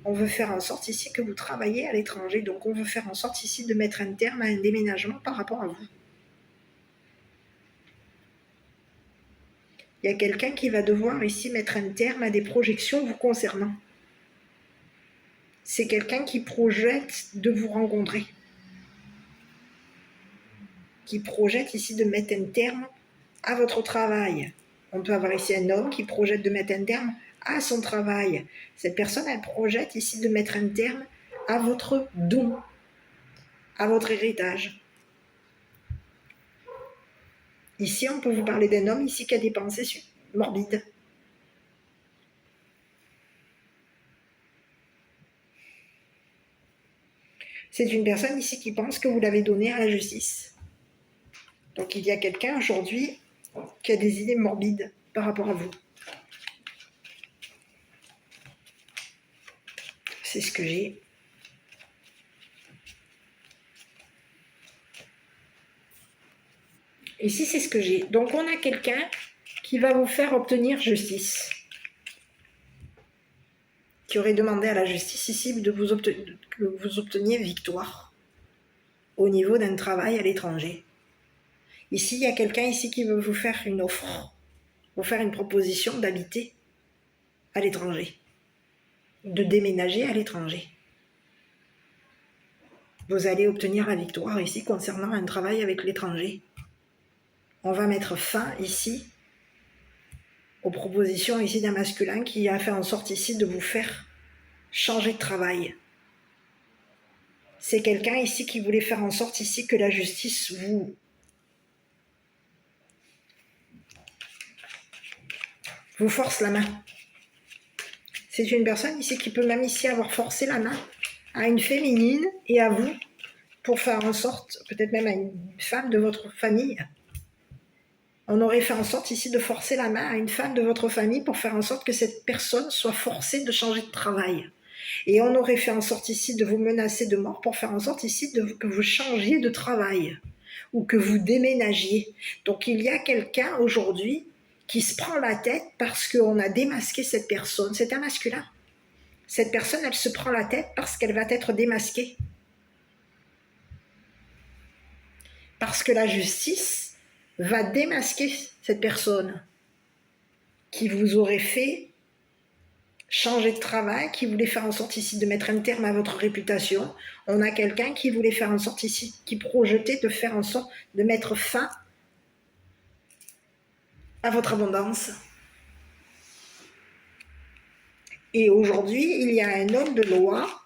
Speaker 1: On veut faire en sorte ici que vous travaillez à l'étranger, donc on veut faire en sorte ici de mettre un terme à un déménagement par rapport à vous. Il y a quelqu'un qui va devoir ici mettre un terme à des projections vous concernant. C'est quelqu'un qui projette de vous rencontrer, qui projette ici de mettre un terme à votre travail. On peut avoir ici un homme qui projette de mettre un terme à son travail. Cette personne, elle projette ici de mettre un terme à votre don, à votre héritage. Ici, on peut vous parler d'un homme ici qui a des pensées morbides. C'est une personne ici qui pense que vous l'avez donné à la justice. Donc il y a quelqu'un aujourd'hui qui a des idées morbides par rapport à vous. C'est ce que j'ai. Ici, c'est ce que j'ai. Donc on a quelqu'un qui va vous faire obtenir justice. Qui aurait demandé à la justice ici que vous obteniez victoire au niveau d'un travail à l'étranger. Ici, il y a quelqu'un ici qui veut vous faire une offre, vous faire une proposition d'habiter à l'étranger, de déménager à l'étranger. Vous allez obtenir la victoire ici concernant un travail avec l'étranger. On va mettre fin ici aux propositions ici d'un masculin qui a fait en sorte ici de vous faire changer de travail. C'est quelqu'un ici qui voulait faire en sorte ici que la justice vous force la main. C'est une personne ici qui peut même ici avoir forcé la main à une féminine et à vous pour faire en sorte, peut-être même à une femme de votre famille. On aurait fait en sorte ici de forcer la main à une femme de votre famille pour faire en sorte que cette personne soit forcée de changer de travail. Et on aurait fait en sorte ici de vous menacer de mort pour faire en sorte ici que vous changiez de travail ou que vous déménagiez. Donc il y a quelqu'un aujourd'hui qui se prend la tête parce qu'on a démasqué cette personne. C'est un masculin. Cette personne, elle se prend la tête parce qu'elle va être démasquée. Parce que la justice va démasquer cette personne qui vous aurait fait changer de travail, qui voulait faire en sorte ici de mettre un terme à votre réputation. On a quelqu'un qui voulait faire en sorte ici, qui projetait de faire en sorte de mettre fin à votre abondance. Et aujourd'hui, il y a un homme de loi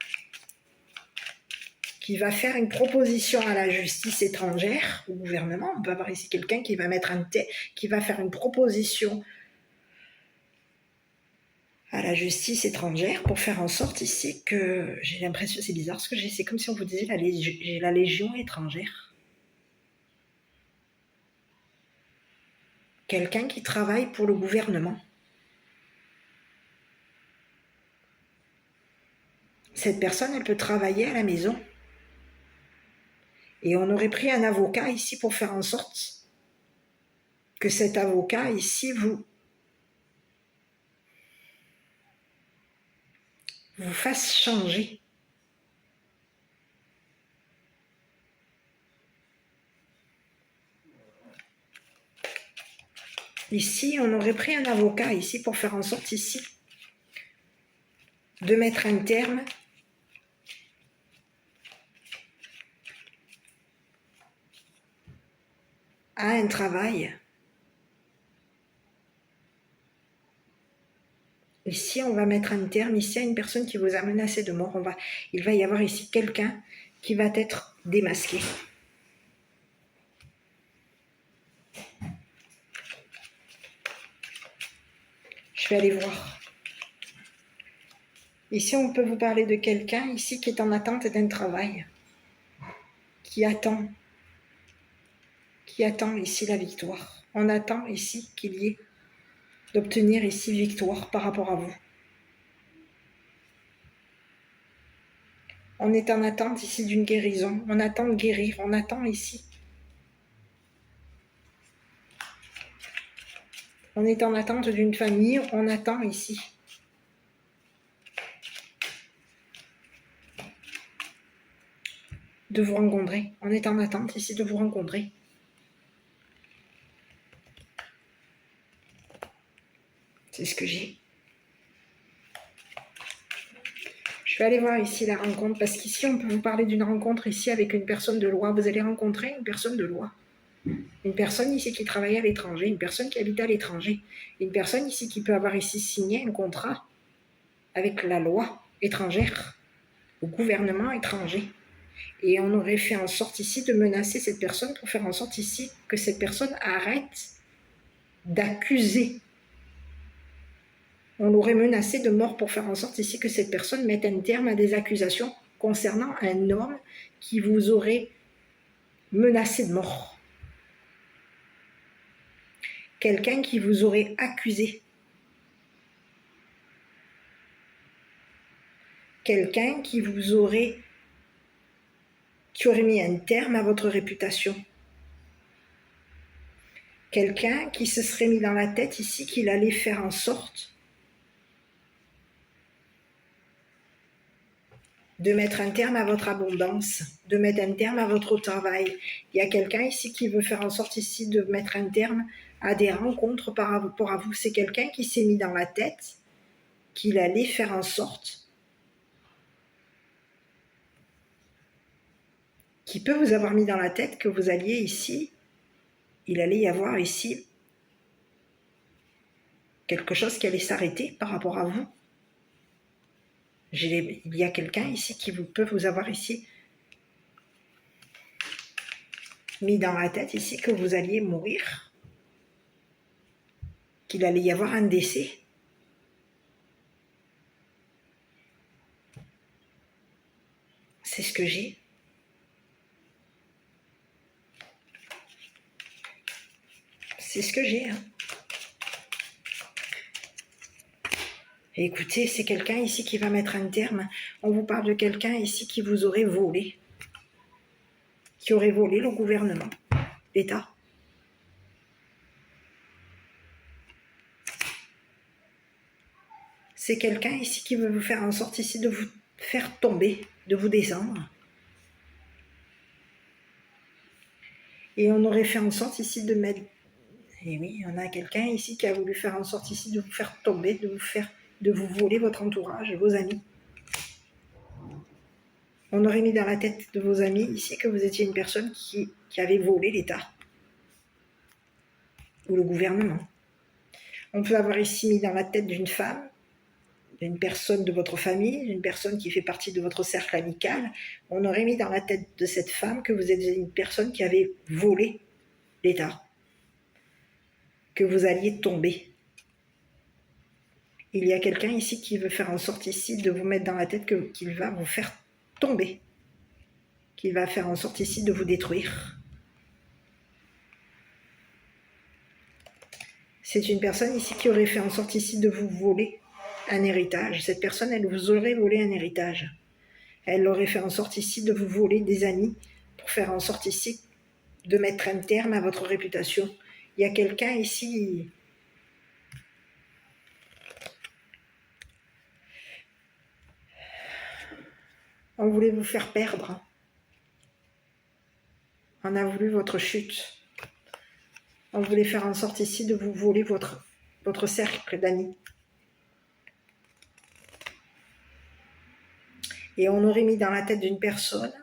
Speaker 1: qui va faire une proposition à la justice étrangère, au gouvernement. On peut avoir ici quelqu'un qui va qui va faire une proposition à la justice étrangère pour faire en sorte ici que, j'ai l'impression, c'est bizarre ce que j'ai, c'est comme si on vous disait j'ai la légion étrangère. Quelqu'un qui travaille pour le gouvernement. Cette personne, elle peut travailler à la maison. Et on aurait pris un avocat ici pour faire en sorte que cet avocat ici vous fasse changer. Ici, on aurait pris un avocat ici pour faire en sorte ici de mettre un terme à un travail. Ici, on va mettre un terme ici à une personne qui vous a menacé de mort. Il va y avoir ici quelqu'un qui va être démasqué. Je vais aller voir. Ici, on peut vous parler de quelqu'un ici qui est en attente d'un travail, qui attend ici la victoire. On attend ici qu'il y ait d'obtenir ici victoire par rapport à vous. On est en attente ici d'une guérison. On attend de guérir. On attend ici. On est en attente d'une famille. On attend ici. De vous rencontrer. On est en attente ici de vous rencontrer. C'est ce que j'ai. Je vais aller voir ici la rencontre, parce qu'ici, on peut vous parler d'une rencontre ici avec une personne de loi. Vous allez rencontrer une personne de loi. Une personne ici qui travaille à l'étranger, une personne qui habite à l'étranger. Une personne ici qui peut avoir ici signé un contrat avec la loi étrangère, au gouvernement étranger. Et on aurait fait en sorte ici de menacer cette personne pour faire en sorte ici que cette personne arrête d'accuser. On l'aurait menacé de mort pour faire en sorte ici que cette personne mette un terme à des accusations concernant un homme qui vous aurait menacé de mort. Quelqu'un qui vous aurait accusé. Quelqu'un qui aurait mis un terme à votre réputation. Quelqu'un qui se serait mis dans la tête ici qu'il allait faire en sorte de mettre un terme à votre abondance, de mettre un terme à votre travail. Il y a quelqu'un ici qui veut faire en sorte ici de mettre un terme à des rencontres par rapport à vous. C'est quelqu'un qui s'est mis dans la tête qu'il allait faire en sorte, qui peut vous avoir mis dans la tête que vous alliez ici, il allait y avoir ici quelque chose qui allait s'arrêter par rapport à vous. Il y a quelqu'un ici qui peut vous avoir ici mis dans la tête ici que vous alliez mourir, qu'il allait y avoir un décès. C'est ce que j'ai. C'est ce que j'ai. Écoutez, c'est quelqu'un ici qui va mettre un terme. On vous parle de quelqu'un ici qui vous aurait volé. Qui aurait volé le gouvernement, l'État. C'est quelqu'un ici qui veut vous faire en sorte ici de vous faire tomber, de vous descendre. Et on aurait fait en sorte ici de mettre... Et oui, on a quelqu'un ici qui a voulu faire en sorte ici de vous faire tomber, de vous voler votre entourage, vos amis. On aurait mis dans la tête de vos amis ici que vous étiez une personne qui avait volé l'État ou le gouvernement. On peut avoir ici mis dans la tête d'une femme, d'une personne de votre famille, d'une personne qui fait partie de votre cercle amical. On aurait mis dans la tête de cette femme que vous êtes une personne qui avait volé l'État, que vous alliez tomber. Il y a quelqu'un ici qui veut faire en sorte ici de vous mettre dans la tête qu'il va vous faire tomber, qu'il va faire en sorte ici de vous détruire. C'est une personne ici qui aurait fait en sorte ici de vous voler un héritage. Cette personne, elle vous aurait volé un héritage. Elle aurait fait en sorte ici de vous voler des amis pour faire en sorte ici de mettre un terme à votre réputation. Il y a quelqu'un ici... On voulait vous faire perdre. On a voulu votre chute. On voulait faire en sorte ici de vous voler votre cercle d'amis. Et on aurait mis dans la tête d'une personne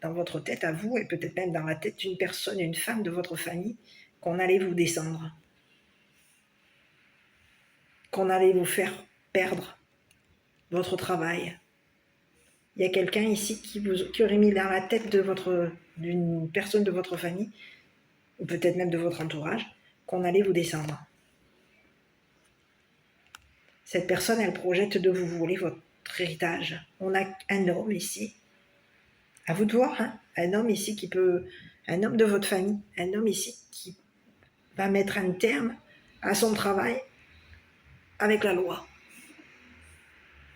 Speaker 1: dans votre tête à vous, et peut-être même dans la tête d'une personne, une femme de votre famille, qu'on allait vous descendre, qu'on allait vous faire perdre votre travail. Il y a quelqu'un ici qui aurait mis dans la tête d'une personne de votre famille, ou peut-être même de votre entourage, qu'on allait vous descendre. Cette personne, elle projette de vous voler votre héritage. On a un homme ici, à vous de voir, hein, un homme ici un homme de votre famille, un homme ici qui va mettre un terme à son travail avec la loi,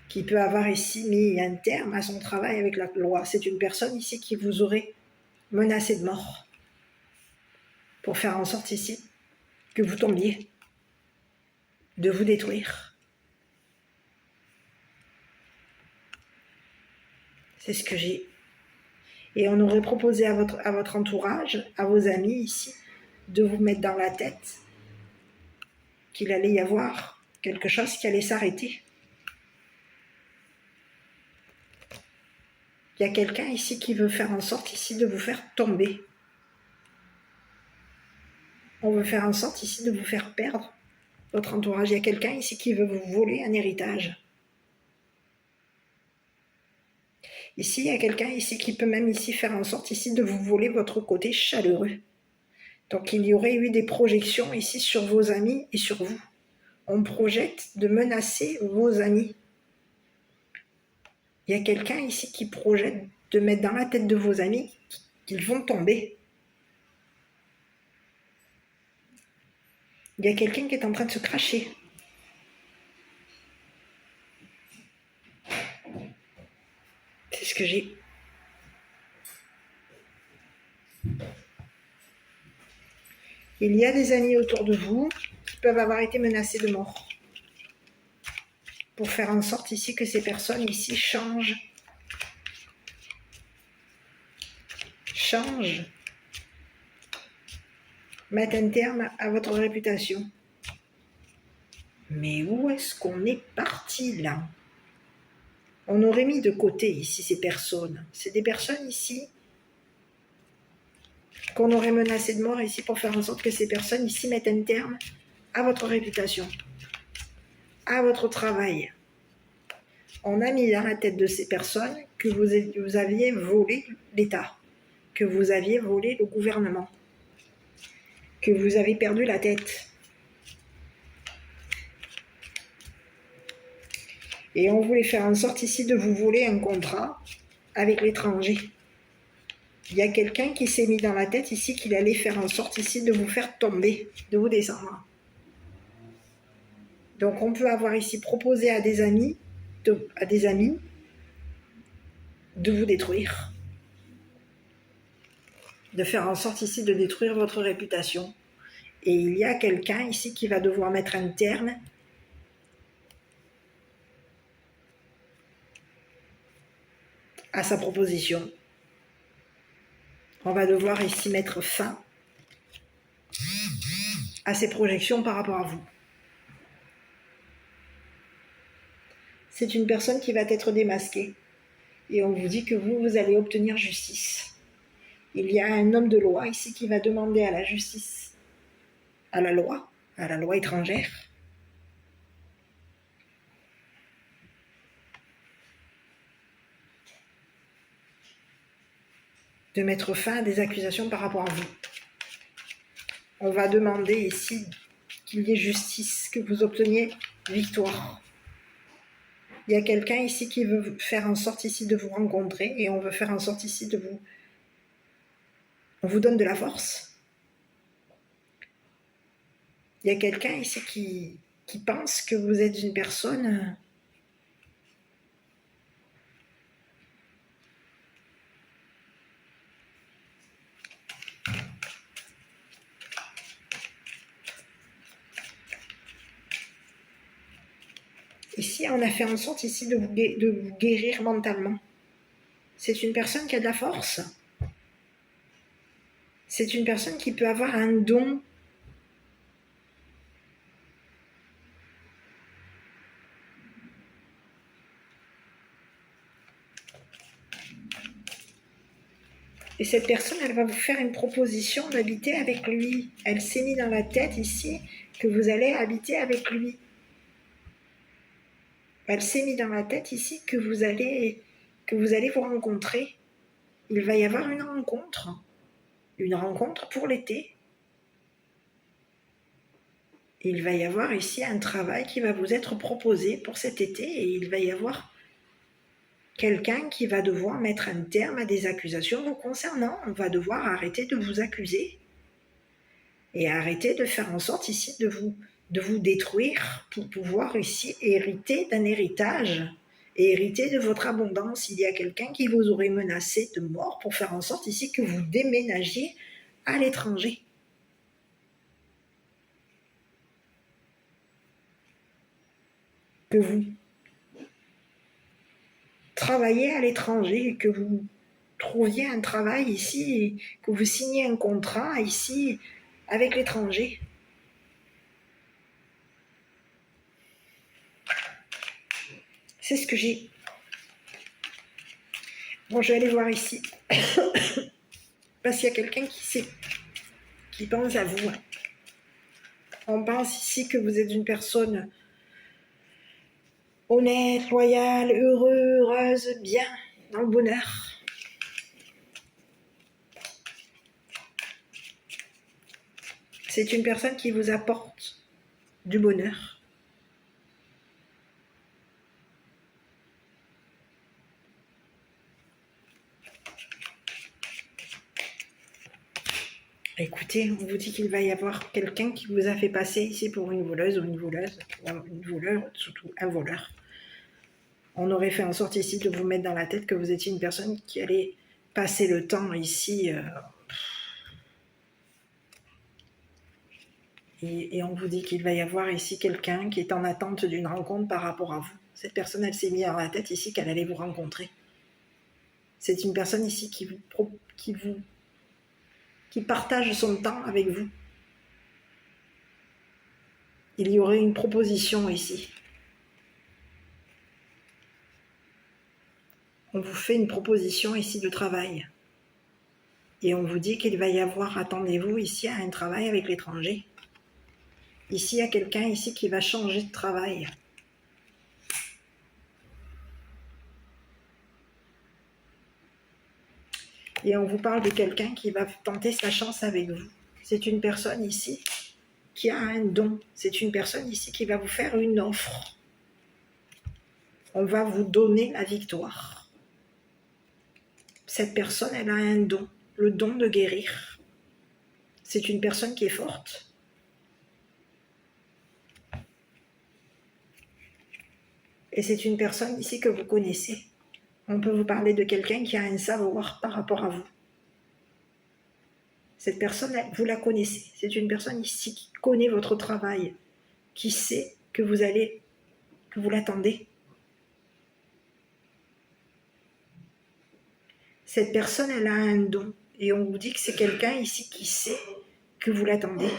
Speaker 1: qui peut avoir ici mis un terme à son travail avec la loi. C'est une personne ici qui vous aurait menacé de mort pour faire en sorte ici que vous tombiez, de vous détruire. C'est ce que j'ai. Et on aurait proposé à votre entourage, à vos amis ici, de vous mettre dans la tête qu'il allait y avoir quelque chose qui allait s'arrêter. Il y a quelqu'un ici qui veut faire en sorte ici de vous faire tomber. On veut faire en sorte ici de vous faire perdre votre entourage. Il y a quelqu'un ici qui veut vous voler un héritage. Ici, il y a quelqu'un ici qui peut même ici faire en sorte ici de vous voler votre côté chaleureux. Donc il y aurait eu des projections ici sur vos amis et sur vous. On projette de menacer vos amis. Il y a quelqu'un ici qui projette de mettre dans la tête de vos amis qu'ils vont tomber. Il y a quelqu'un qui est en train de se cracher. C'est ce que j'ai. Il y a des amis autour de vous qui peuvent avoir été menacés de mort. Pour faire en sorte ici que ces personnes ici changent, mettent un terme à votre réputation. Mais où est-ce qu'on est parti là? On aurait mis de côté ici ces personnes. C'est des personnes ici qu'on aurait menacé de mort ici pour faire en sorte que ces personnes ici mettent un terme à votre réputation, à votre travail. On a mis dans la tête de ces personnes que vous aviez volé l'État, que vous aviez volé le gouvernement, que vous avez perdu la tête. Et on voulait faire en sorte ici de vous voler un contrat avec l'étranger. Il y a quelqu'un qui s'est mis dans la tête ici qu'il allait faire en sorte ici de vous faire tomber, de vous descendre. Donc on peut avoir ici proposé à des amis de vous détruire, de faire en sorte ici de détruire votre réputation. Et il y a quelqu'un ici qui va devoir mettre un terme à sa proposition. On va devoir ici mettre fin à ses projections par rapport à vous. C'est une personne qui va être démasquée. Et on vous dit que vous allez obtenir justice. Il y a un homme de loi ici qui va demander à la justice, à la loi étrangère, de mettre fin à des accusations par rapport à vous. On va demander ici qu'il y ait justice, que vous obteniez victoire. Il y a quelqu'un ici qui veut faire en sorte ici de vous rencontrer et on veut faire en sorte ici de vous... On vous donne de la force. Il y a quelqu'un ici qui pense que vous êtes une personne... Ici, on a fait en sorte ici de vous guérir mentalement. C'est une personne qui a de la force. C'est une personne qui peut avoir un don. Et cette personne, elle va vous faire une proposition d'habiter avec lui. Elle s'est mis dans la tête ici que vous allez habiter avec lui. Elle s'est mis dans la tête ici que vous allez vous rencontrer. Il va y avoir une rencontre pour l'été. Il va y avoir ici un travail qui va vous être proposé pour cet été et il va y avoir quelqu'un qui va devoir mettre un terme à des accusations vous concernant. On va devoir arrêter de vous accuser et arrêter de faire en sorte ici de vous détruire pour pouvoir ici hériter d'un héritage et hériter de votre abondance. Il y a quelqu'un qui vous aurait menacé de mort pour faire en sorte ici que vous déménagiez à l'étranger. Que vous travaillez à l'étranger, que vous trouviez un travail ici, que vous signiez un contrat ici avec l'étranger. C'est ce que j'ai. Bon, je vais aller voir ici. Parce qu'il y a quelqu'un qui pense à vous. On pense ici que vous êtes une personne honnête, loyale, heureuse, bien, dans le bonheur. C'est une personne qui vous apporte du bonheur. Écoutez, on vous dit qu'il va y avoir quelqu'un qui vous a fait passer ici pour une voleuse ou une voleur, surtout un voleur. On aurait fait en sorte ici de vous mettre dans la tête que vous étiez une personne qui allait passer le temps ici et on vous dit qu'il va y avoir ici quelqu'un qui est en attente d'une rencontre par rapport à vous. Cette personne, elle s'est mise dans la tête ici qu'elle allait vous rencontrer. C'est une personne ici qui partage son temps avec vous. Il y aurait une proposition ici. On vous fait une proposition ici de travail. Et on vous dit qu'il va y avoir, attendez-vous ici, un travail avec l'étranger. Ici, il y a quelqu'un ici qui va changer de travail. Et on vous parle de quelqu'un qui va tenter sa chance avec vous. C'est une personne ici qui a un don. C'est une personne ici qui va vous faire une offre. On va vous donner la victoire. Cette personne, elle a un don, le don de guérir. C'est une personne qui est forte. Et c'est une personne ici que vous connaissez. On peut vous parler de quelqu'un qui a un savoir par rapport à vous. Cette personne, vous la connaissez. C'est une personne ici qui connaît votre travail, qui sait que vous l'attendez. Cette personne, elle a un don. Et on vous dit que c'est quelqu'un ici qui sait que vous l'attendez.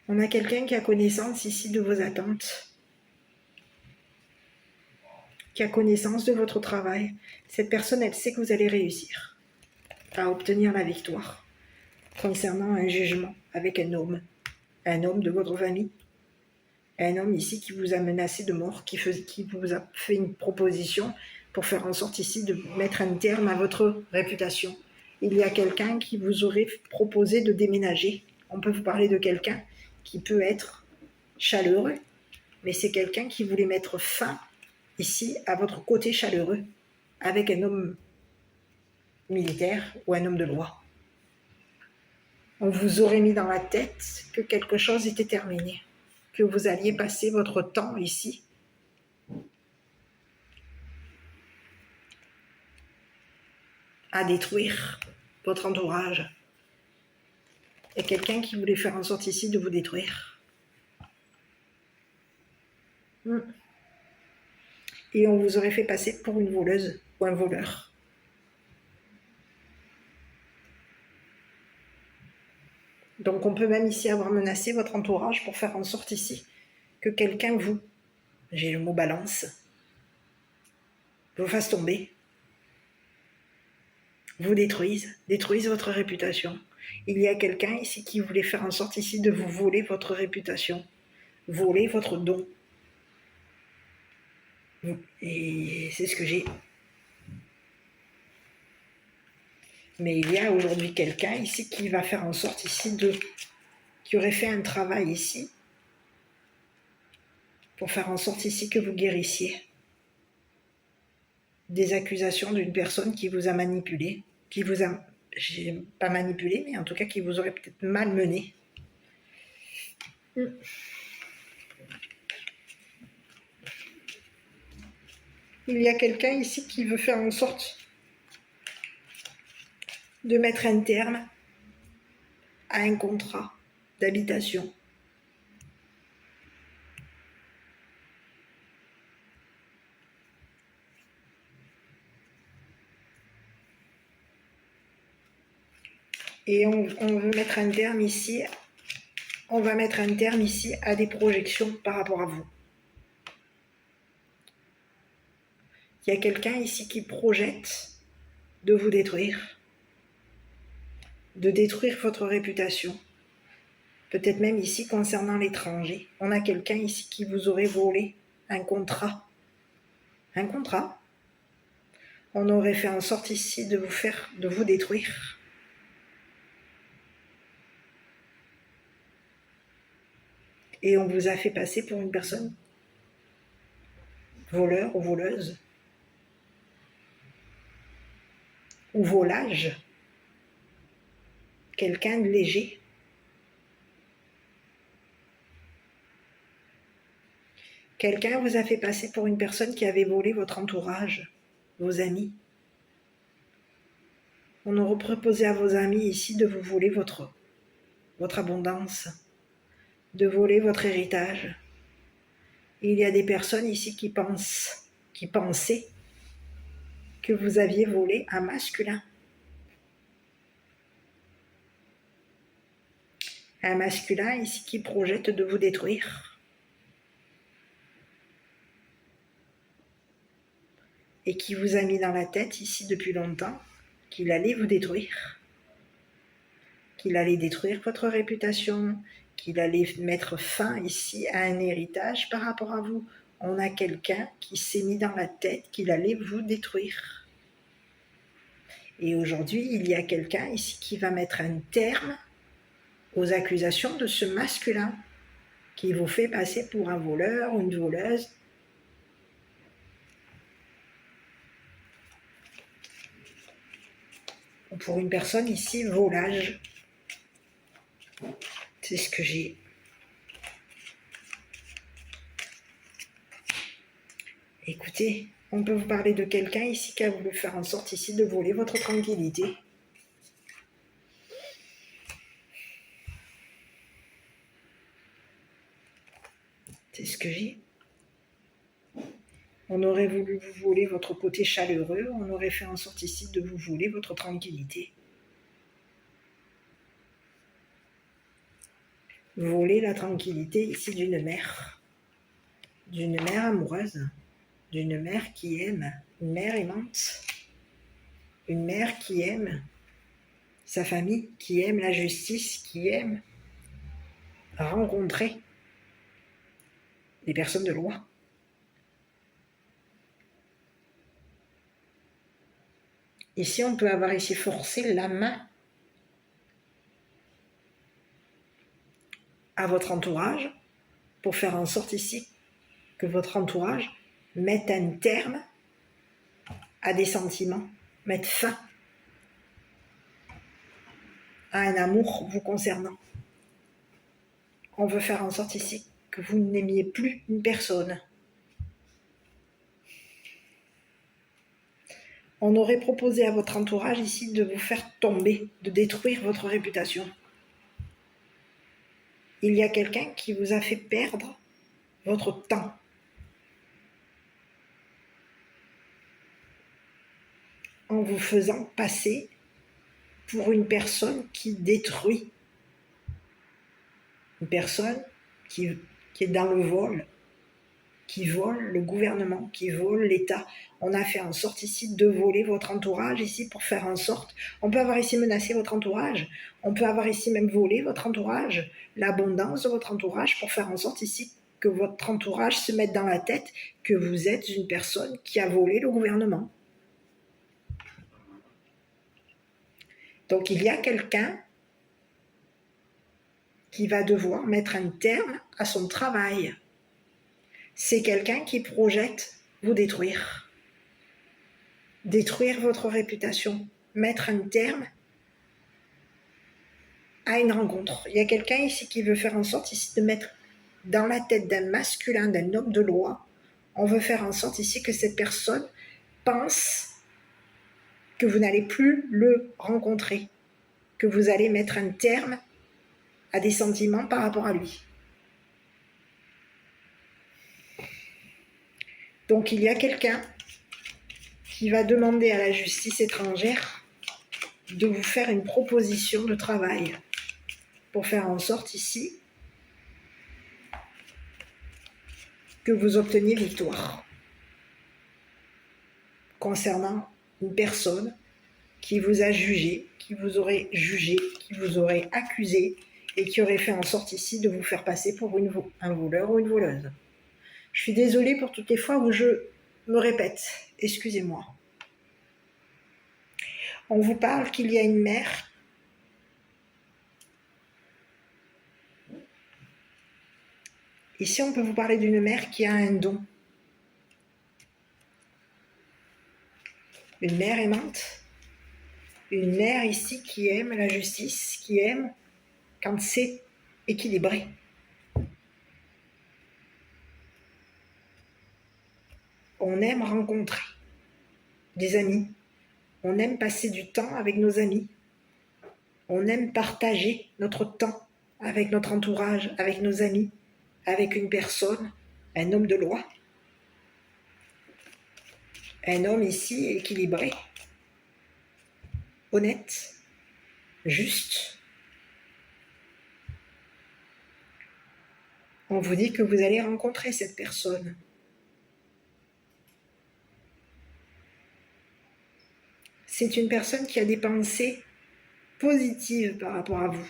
Speaker 1: On a quelqu'un qui a connaissance ici de vos attentes, qui a connaissance de votre travail. Cette personne, elle sait que vous allez réussir à obtenir la victoire concernant un jugement avec un homme de votre famille, un homme ici qui vous a menacé de mort, qui vous a fait une proposition pour faire en sorte ici de mettre un terme à votre réputation. Il y a quelqu'un qui vous aurait proposé de déménager. On peut vous parler de quelqu'un qui peut être chaleureux, mais c'est quelqu'un qui voulait mettre fin ici à votre côté chaleureux avec un homme militaire ou un homme de loi. On vous aurait mis dans la tête que quelque chose était terminé, que vous alliez passer votre temps ici à détruire votre entourage. Il y a quelqu'un qui voulait faire en sorte ici de vous détruire. Et on vous aurait fait passer pour une voleuse ou un voleur. Donc on peut même ici avoir menacé votre entourage pour faire en sorte ici que quelqu'un j'ai le mot balance, vous fasse tomber, vous détruise votre réputation. Il y a quelqu'un ici qui voulait faire en sorte ici de vous voler votre réputation, voler votre don. Et c'est ce que j'ai. Mais il y a aujourd'hui quelqu'un ici qui va faire en sorte ici qui aurait fait un travail ici pour faire en sorte ici que vous guérissiez des accusations d'une personne qui vous a manipulé, j'ai pas manipulé, mais en tout cas qui vous aurait peut-être malmené. Il y a quelqu'un ici qui veut faire en sorte de mettre un terme à un contrat d'habitation. Et on veut mettre un terme ici, on va mettre un terme ici à des projections par rapport à vous. Il y a quelqu'un ici qui projette de vous détruire, de détruire votre réputation. Peut-être même ici concernant l'étranger. On a quelqu'un ici qui vous aurait volé un contrat. Un contrat. On aurait fait en sorte ici de vous détruire. Et on vous a fait passer pour une personne voleur ou voleuse. Ou volage. Quelqu'un de léger. Quelqu'un vous a fait passer pour une personne qui avait volé votre entourage, vos amis. On aurait proposé à vos amis ici de vous voler votre abondance, de voler votre héritage. Et il y a des personnes ici qui pensaient que vous aviez volé un masculin. Un masculin ici qui projette de vous détruire. Et qui vous a mis dans la tête ici depuis longtemps qu'il allait vous détruire, qu'il allait détruire votre réputation, qu'il allait mettre fin ici à un héritage par rapport à vous. On a quelqu'un qui s'est mis dans la tête qu'il allait vous détruire. Et aujourd'hui, il y a quelqu'un ici qui va mettre un terme aux accusations de ce masculin qui vous fait passer pour un voleur ou une voleuse. Pour une personne ici, volage. C'est ce que j'ai. Écoutez, on peut vous parler de quelqu'un ici qui a voulu faire en sorte ici de voler votre tranquillité. C'est ce que j'ai. On aurait voulu vous voler votre côté chaleureux, on aurait fait en sorte ici de vous voler votre tranquillité. Voler la tranquillité ici d'une mère amoureuse, d'une mère qui aime, une mère aimante, une mère qui aime sa famille, qui aime la justice, qui aime rencontrer des personnes de loi. Ici, on peut avoir ici forcé la main à votre entourage pour faire en sorte ici que votre entourage mette un terme à des sentiments, mette fin à un amour vous concernant. On veut faire en sorte ici que vous n'aimiez plus une personne. On aurait proposé à votre entourage ici de vous faire tomber, de détruire votre réputation. Il y a quelqu'un qui vous a fait perdre votre temps. En vous faisant passer pour une personne qui détruit. Une personne qui qui est dans le vol, qui vole le gouvernement, qui vole l'État. On a fait en sorte ici de voler votre entourage ici pour faire en sorte. On peut avoir ici menacé votre entourage, on peut avoir ici même volé votre entourage, l'abondance de votre entourage pour faire en sorte ici que votre entourage se mette dans la tête que vous êtes une personne qui a volé le gouvernement. Donc il y a quelqu'un qui va devoir mettre un terme à son travail. C'est quelqu'un qui projette vous détruire. Détruire votre réputation. Mettre un terme à une rencontre. Il y a quelqu'un ici qui veut faire en sorte ici de mettre dans la tête d'un masculin, d'un homme de loi, on veut faire en sorte ici que cette personne pense que vous n'allez plus le rencontrer, que vous allez mettre un terme à des sentiments par rapport à lui. Donc il y a quelqu'un qui va demander à la justice étrangère de vous faire une proposition de travail pour faire en sorte ici que vous obteniez victoire concernant une personne qui vous a jugé, qui vous aurait jugé, qui vous aurait accusé et qui aurait fait en sorte ici de vous faire passer pour un voleur ou une voleuse. Je suis désolée pour toutes les fois où je me répète, excusez-moi. On vous parle qu'il y a une mère ici on peut vous parler d'une mère qui a un don. Une mère aimante. Une mère ici qui aime la justice, qui aime quand c'est équilibré. On aime rencontrer des amis. On aime passer du temps avec nos amis. On aime partager notre temps avec notre entourage, avec nos amis, avec une personne, un homme de loi. Un homme ici équilibré, honnête, juste. On vous dit que vous allez rencontrer cette personne. C'est une personne qui a des pensées positives par rapport à vous.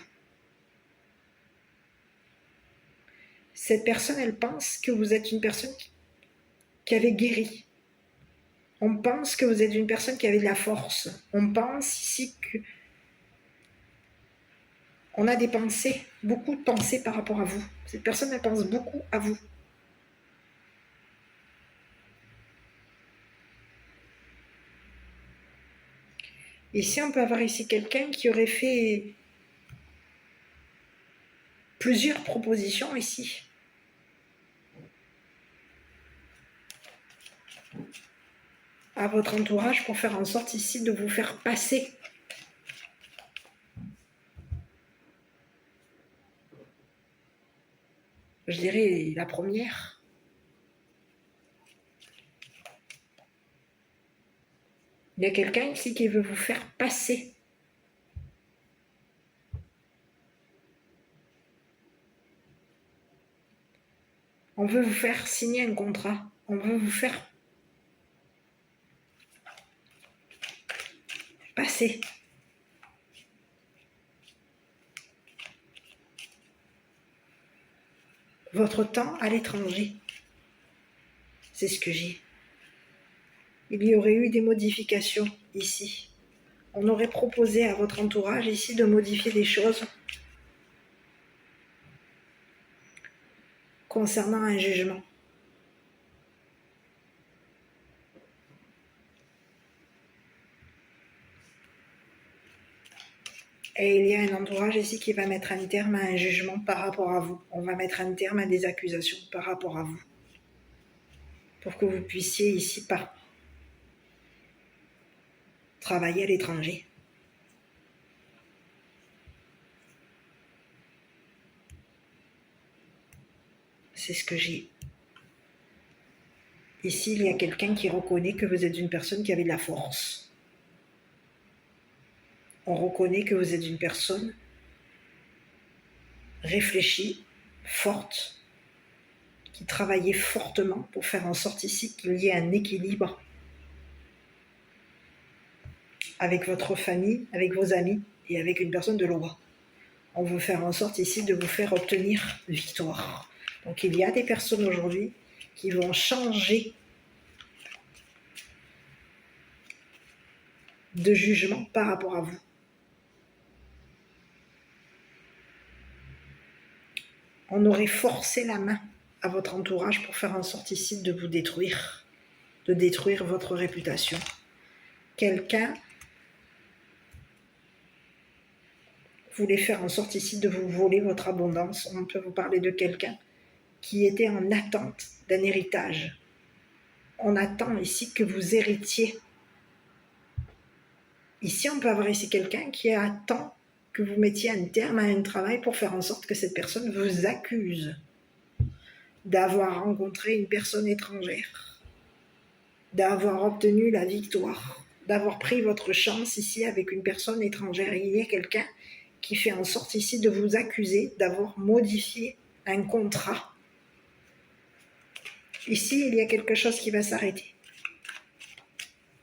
Speaker 1: Cette personne, elle pense que vous êtes une personne qui avait guéri. On pense que vous êtes une personne qui avait de la force. On pense ici que on a des pensées, beaucoup de pensées par rapport à vous. Cette personne, elle pense beaucoup à vous. Ici, on peut avoir ici quelqu'un qui aurait fait plusieurs propositions ici. À votre entourage pour faire en sorte ici de vous faire passer. Je dirais la première. Il y a quelqu'un ici qui veut vous faire passer. On veut vous faire signer un contrat. On veut vous faire passer. Votre temps à l'étranger. C'est ce que j'ai. Il y aurait eu des modifications ici. On aurait proposé à votre entourage ici de modifier des choses concernant un jugement. Et il y a un entourage ici qui va mettre un terme à un jugement par rapport à vous. On va mettre un terme à des accusations par rapport à vous. Pour que vous puissiez ici pas travailler à l'étranger. C'est ce que j'ai. Ici, il y a quelqu'un qui reconnaît que vous êtes une personne qui avait de la force. On reconnaît que vous êtes une personne réfléchie, forte, qui travaillez fortement pour faire en sorte ici qu'il y ait un équilibre avec votre famille, avec vos amis et avec une personne de loi. On veut faire en sorte ici de vous faire obtenir victoire. Donc il y a des personnes aujourd'hui qui vont changer de jugement par rapport à vous. On aurait forcé la main à votre entourage pour faire en sorte ici de vous détruire, de détruire votre réputation. Quelqu'un voulait faire en sorte ici de vous voler votre abondance. On peut vous parler de quelqu'un qui était en attente d'un héritage. On attend ici que vous héritiez. Ici, on peut avoir ici quelqu'un qui attend que vous mettiez un terme à un travail pour faire en sorte que cette personne vous accuse d'avoir rencontré une personne étrangère, d'avoir obtenu la victoire, d'avoir pris votre chance ici avec une personne étrangère. Il y a quelqu'un qui fait en sorte ici de vous accuser d'avoir modifié un contrat. Ici, il y a quelque chose qui va s'arrêter.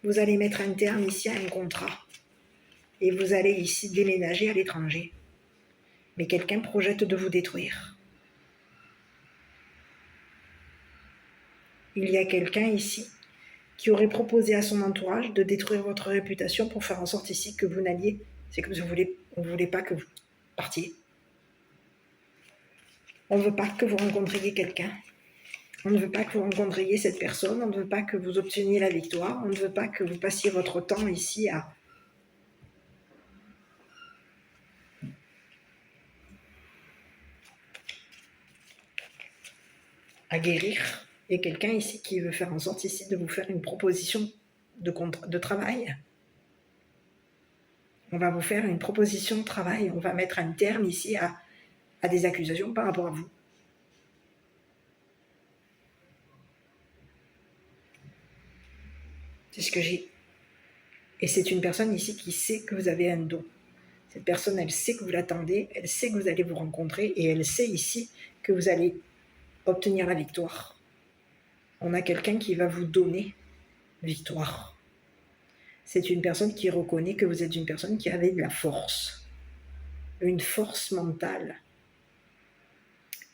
Speaker 1: Vous allez mettre un terme ici à un contrat. Et vous allez ici déménager à l'étranger. Mais quelqu'un projette de vous détruire. Il y a quelqu'un ici qui aurait proposé à son entourage de détruire votre réputation pour faire en sorte ici que vous n'alliez, c'est que on ne voulait pas que vous partiez. On ne veut pas que vous rencontriez quelqu'un. On ne veut pas que vous rencontriez cette personne. On ne veut pas que vous obteniez la victoire. On ne veut pas que vous passiez votre temps ici à guérir. Il y a quelqu'un ici qui veut faire en sorte ici de vous faire une proposition de travail. On va vous faire une proposition de travail. On va mettre un terme ici à des accusations par rapport à vous. C'est ce que j'ai. Et c'est une personne ici qui sait que vous avez un don. Cette personne, elle sait que vous l'attendez, elle sait que vous allez vous rencontrer et elle sait ici que vous allez obtenir la victoire. On a quelqu'un qui va vous donner victoire. C'est une personne qui reconnaît que vous êtes une personne qui avait de la force, une force mentale,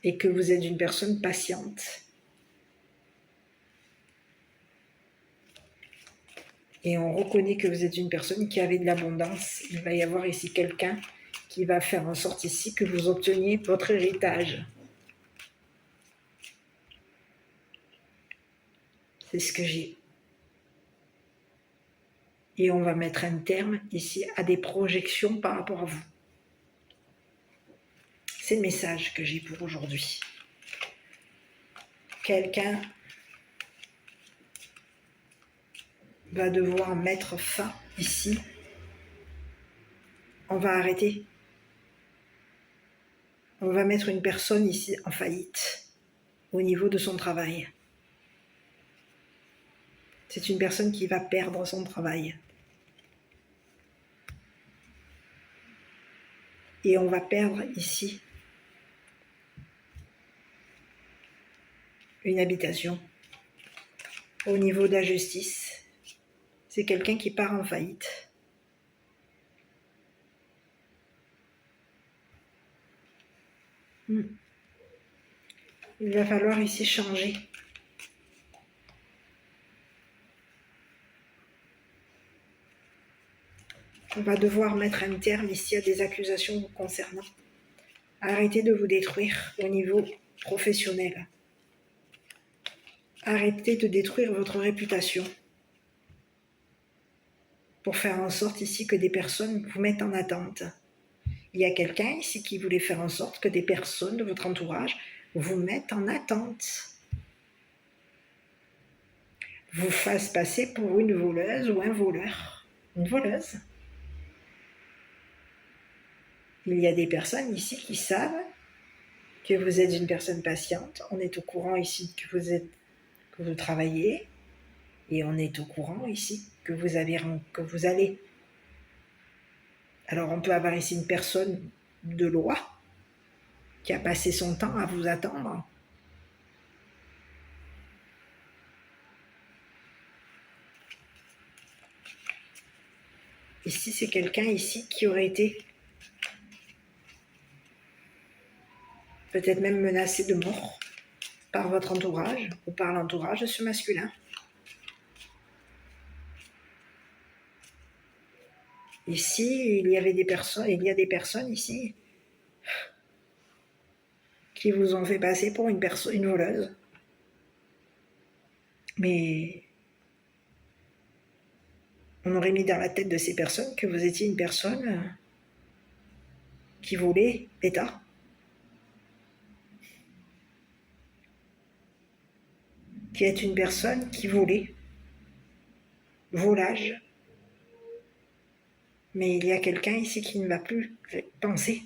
Speaker 1: et que vous êtes une personne patiente. Et on reconnaît que vous êtes une personne qui avait de l'abondance. Il va y avoir ici quelqu'un qui va faire en sorte ici que vous obteniez votre héritage. C'est ce que j'ai. Et on va mettre un terme ici à des projections par rapport à vous. C'est le message que j'ai pour aujourd'hui. Quelqu'un va devoir mettre fin ici. On va arrêter. On va mettre une personne ici en faillite au niveau de son travail. C'est une personne qui va perdre son travail. Et on va perdre ici une habitation. Au niveau de la justice, c'est quelqu'un qui part en faillite. Il va falloir ici changer. On va devoir mettre un terme ici à des accusations vous concernant. Arrêtez de vous détruire au niveau professionnel. Arrêtez de détruire votre réputation pour faire en sorte ici que des personnes vous mettent en attente. Il y a quelqu'un ici qui voulait faire en sorte que des personnes de votre entourage vous mettent en attente, vous fassent passer pour une voleuse ou un voleur, une voleuse. Il y a des personnes ici qui savent que vous êtes une personne patiente. On est au courant ici que vous travaillez et on est au courant ici que vous allez. Alors on peut avoir ici une personne de loi qui a passé son temps à vous attendre Ici, c'est quelqu'un ici qui aurait été peut-être même menacé de mort par votre entourage ou par l'entourage de ce masculin. Ici, il y a des personnes ici qui vous ont fait passer pour une voleuse. Mais on aurait mis dans la tête de ces personnes que vous étiez une personne qui volait l'État. Qui est une personne qui volait. Volage. Mais il y a quelqu'un ici qui ne va plus penser.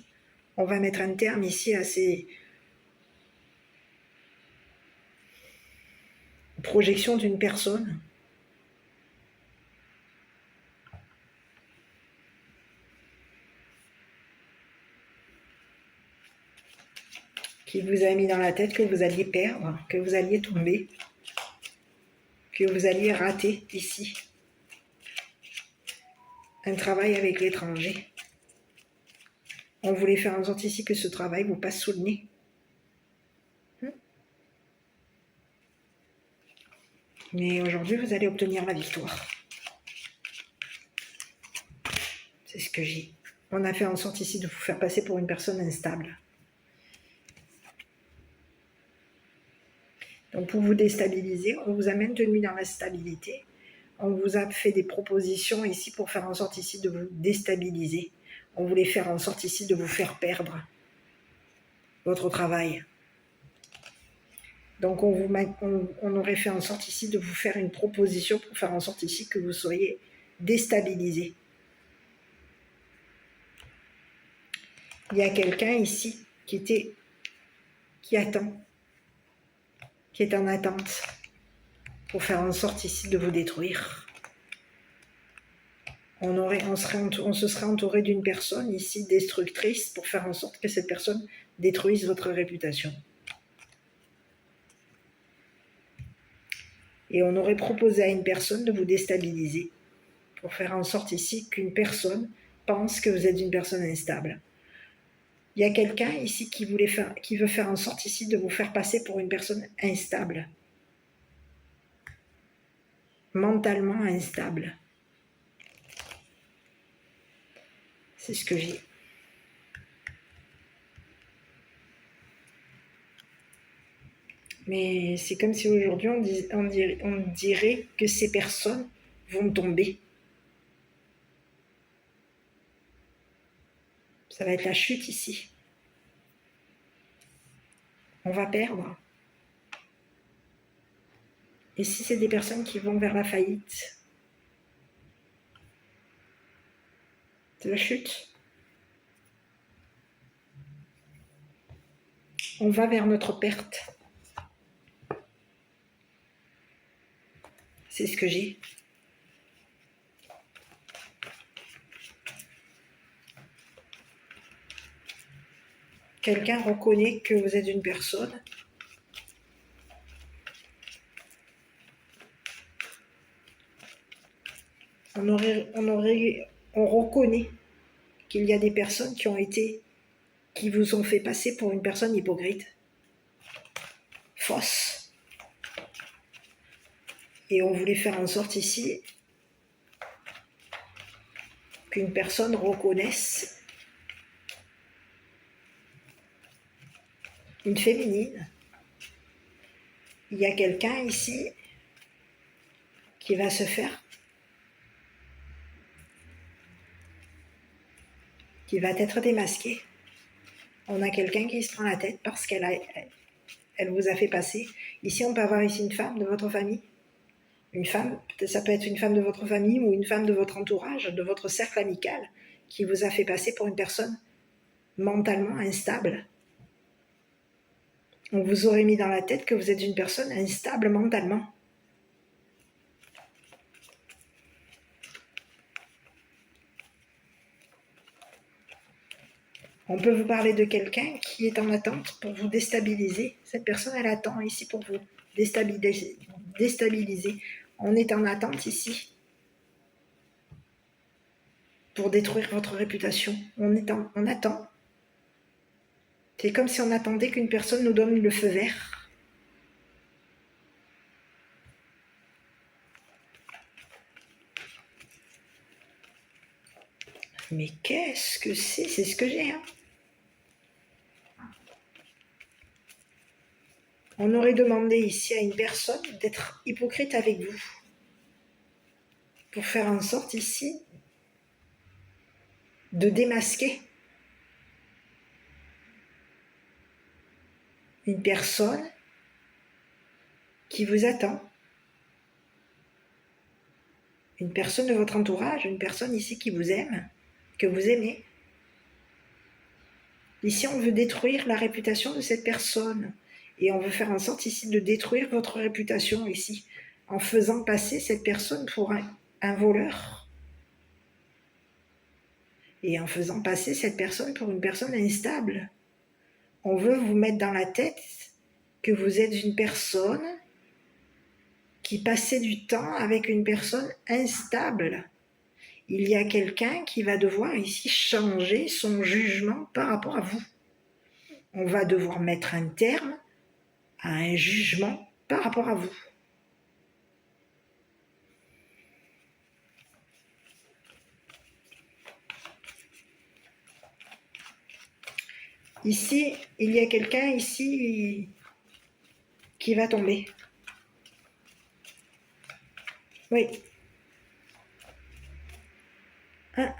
Speaker 1: On va mettre un terme ici à ces projections d'une personne. Qui vous a mis dans la tête que vous alliez perdre, que vous alliez tomber, que vous alliez rater ici un travail avec l'étranger. On voulait faire en sorte ici que ce travail vous passe sous le nez. Mais aujourd'hui, vous allez obtenir la victoire. C'est ce que j'ai. On a fait en sorte ici de vous faire passer pour une personne instable. Donc pour vous déstabiliser, on vous a maintenu dans la stabilité. On vous a fait des propositions ici pour faire en sorte ici de vous déstabiliser. On voulait faire en sorte ici de vous faire perdre votre travail. Donc on aurait fait en sorte ici de vous faire une proposition pour faire en sorte ici que vous soyez déstabilisé. Il y a quelqu'un ici qui attend, qui est en attente pour faire en sorte ici de vous détruire. On se serait entouré d'une personne ici destructrice pour faire en sorte que cette personne détruise votre réputation. Et on aurait proposé à une personne de vous déstabiliser pour faire en sorte ici qu'une personne pense que vous êtes une personne instable. Il y a quelqu'un ici qui veut faire en sorte ici de vous faire passer pour une personne instable. Mentalement instable. C'est ce que j'ai. Mais c'est comme si aujourd'hui on dirait que ces personnes vont tomber. Ça va être la chute ici. On va perdre. Et si c'est des personnes qui vont vers la faillite, c'est la chute. On va vers notre perte. C'est ce que j'ai. Quelqu'un reconnaît que vous êtes une personne. On reconnaît qu'il y a des personnes qui vous ont fait passer pour une personne hypocrite, fausse. Et on voulait faire en sorte ici qu'une personne reconnaisse une féminine. Il y a quelqu'un ici qui va se faire, qui va être démasqué. On a quelqu'un qui se prend la tête parce qu'elle vous a fait passer. Ici, on peut avoir ici une femme de votre famille. Une femme, ça peut être une femme de votre famille ou une femme de votre entourage, de votre cercle amical, qui vous a fait passer pour une personne mentalement instable. On vous aurait mis dans la tête que vous êtes une personne instable mentalement. On peut vous parler de quelqu'un qui est en attente pour vous déstabiliser. Cette personne, elle attend ici pour vous déstabiliser. On est en attente ici. pour détruire votre réputation. On attend. C'est comme si on attendait qu'une personne nous donne le feu vert. Mais qu'est-ce que c'est? C'est ce que j'ai, hein. On aurait demandé ici à une personne d'être hypocrite avec vous, pour faire en sorte ici de démasquer une personne qui vous attend, une personne de votre entourage, une personne ici qui vous aime, que vous aimez. Ici, on veut détruire la réputation de cette personne et on veut faire en sorte ici de détruire votre réputation ici, en faisant passer cette personne pour un voleur et en faisant passer cette personne pour une personne instable. On veut vous mettre dans la tête que vous êtes une personne qui passait du temps avec une personne instable. Il y a quelqu'un qui va devoir ici changer son jugement par rapport à vous. On va devoir mettre un terme à un jugement par rapport à vous. Ici, il y a quelqu'un ici qui va tomber. Oui. Ah.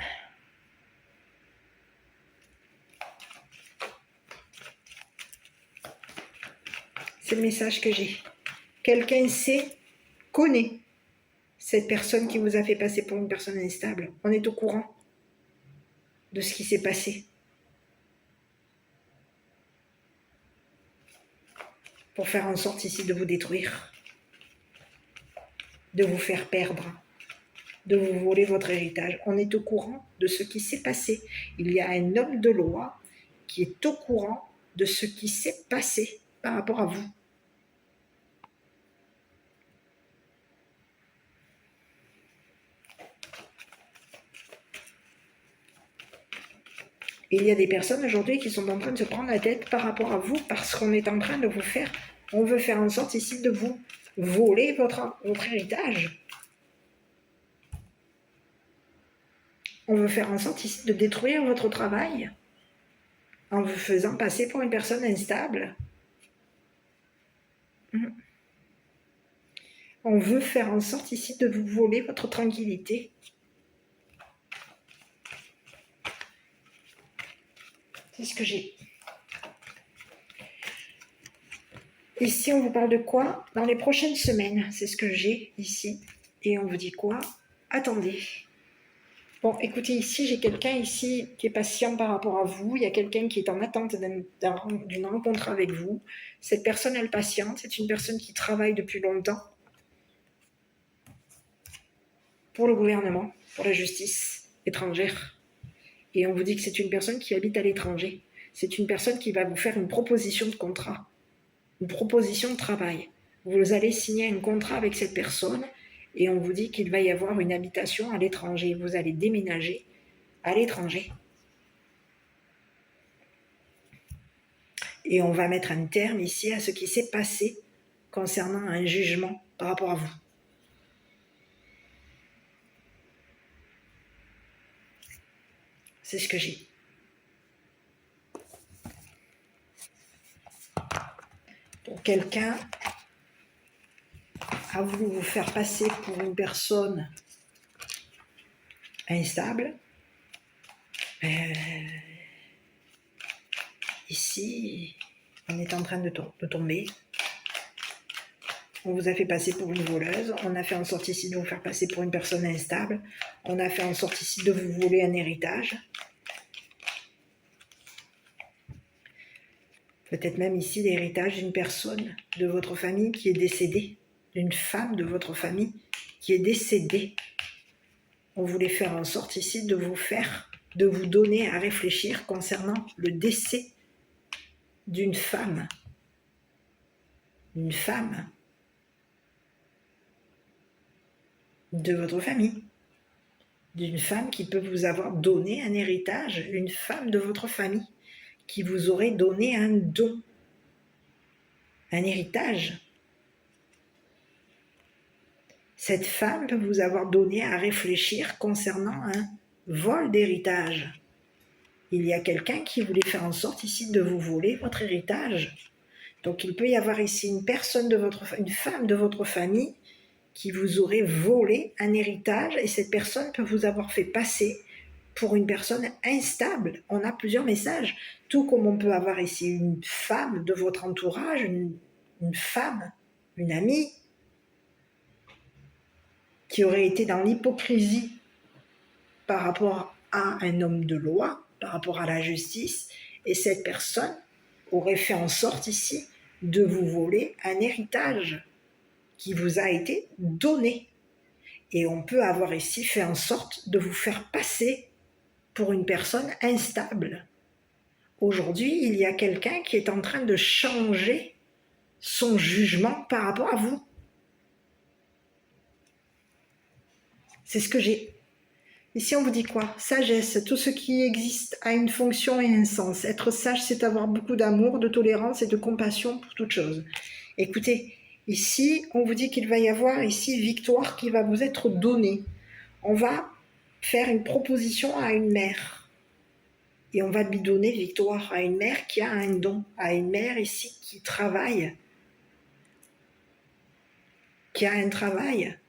Speaker 1: C'est le message que j'ai. Quelqu'un connaît cette personne qui vous a fait passer pour une personne instable. On est au courant de ce qui s'est passé. Pour faire en sorte ici de vous détruire, de vous faire perdre, de vous voler votre héritage. On est au courant de ce qui s'est passé. Il y a un homme de loi qui est au courant de ce qui s'est passé par rapport à vous. Il y a des personnes aujourd'hui qui sont en train de se prendre la tête par rapport à vous parce qu'on est en train de vous faire, on veut faire en sorte ici de vous voler votre héritage. On veut faire en sorte ici de détruire votre travail en vous faisant passer pour une personne instable. On veut faire en sorte ici de vous voler votre tranquillité. C'est ce que j'ai. Ici, on vous parle de quoi? Dans les prochaines semaines, c'est ce que j'ai ici. Et on vous dit quoi? Attendez. Bon, écoutez, ici, j'ai quelqu'un ici qui est patient par rapport à vous. Il y a quelqu'un qui est en attente d'une rencontre avec vous. Cette personne, elle patiente. C'est une personne qui travaille depuis longtemps pour le gouvernement, pour la justice étrangère. Et on vous dit que c'est une personne qui habite à l'étranger. C'est une personne qui va vous faire une proposition de contrat, une proposition de travail. Vous allez signer un contrat avec cette personne et on vous dit qu'il va y avoir une habitation à l'étranger. Vous allez déménager à l'étranger. Et on va mettre un terme ici à ce qui s'est passé concernant un jugement par rapport à vous. C'est ce que j'ai. Pour quelqu'un a voulu vous faire passer pour une personne instable, ici, on est en train de tomber. On vous a fait passer pour une voleuse. On a fait en sorte ici de vous faire passer pour une personne instable. On a fait en sorte ici de vous voler un héritage. Peut-être même ici l'héritage d'une personne de votre famille qui est décédée. D'une femme de votre famille qui est décédée. On voulait faire en sorte ici de vous donner à réfléchir concernant le décès d'une femme. Une femme de votre famille. d'une femme qui peut vous avoir donné un héritage, une femme de votre famille qui vous aurait donné un don, un héritage. Cette femme peut vous avoir donné à réfléchir concernant un vol d'héritage. Il y a quelqu'un qui voulait faire en sorte ici de vous voler votre héritage. Donc il peut y avoir ici une femme de votre famille qui vous aurait volé un héritage et cette personne peut vous avoir fait passer pour une personne instable. On a plusieurs messages, tout comme on peut avoir ici une femme de votre entourage, une femme, une amie, qui aurait été dans l'hypocrisie par rapport à un homme de loi, par rapport à la justice, et cette personne aurait fait en sorte ici de vous voler un héritage qui vous a été donné. Et on peut avoir ici fait en sorte de vous faire passer pour une personne instable. Aujourd'hui, il y a quelqu'un qui est en train de changer son jugement par rapport à vous. C'est ce que j'ai. Ici, on vous dit quoi? Sagesse. Tout ce qui existe a une fonction et un sens. Être sage, c'est avoir beaucoup d'amour, de tolérance et de compassion pour toute chose. Écoutez, ici, on vous dit qu'il va y avoir ici victoire qui va vous être donnée. On va faire une proposition à une mère. Et on va lui donner victoire à une mère qui a un don, à une mère ici qui travaille, qui a un travail,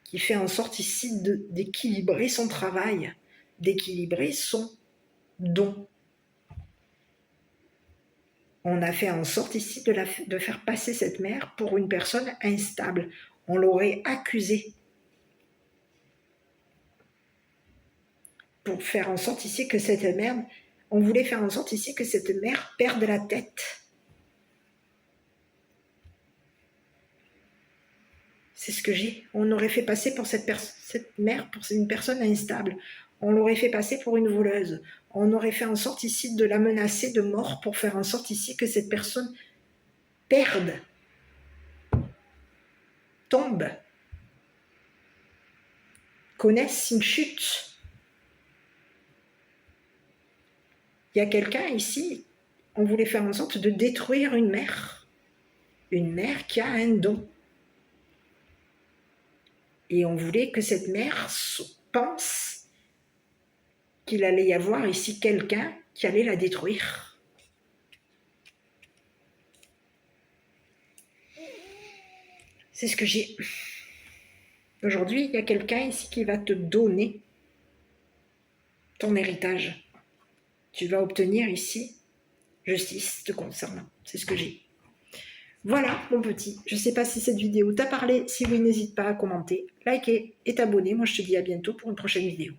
Speaker 1: qui fait en sorte ici d'équilibrer son travail, d'équilibrer son don. On a fait en sorte ici de faire passer cette mère pour une personne instable. On l'aurait accusée pour faire en sorte ici que cette mère, on voulait faire en sorte ici que cette mère perde la tête. C'est ce que j'ai. On aurait fait passer pour cette mère pour une personne instable. On l'aurait fait passer pour une voleuse. On aurait fait en sorte ici de la menacer de mort pour faire en sorte ici que cette personne perde, tombe, connaisse une chute. Il y a quelqu'un ici, on voulait faire en sorte de détruire une mère qui a un don. Et on voulait que cette mère pense qu'il allait y avoir ici quelqu'un qui allait la détruire. C'est ce que j'ai. Aujourd'hui, il y a quelqu'un ici qui va te donner ton héritage. Tu vas obtenir ici justice te concernant. C'est ce que j'ai. Voilà, mon petit. Je ne sais pas si cette vidéo t'a parlé. Si oui, n'hésite pas à commenter, liker et t'abonner. Moi, je te dis à bientôt pour une prochaine vidéo.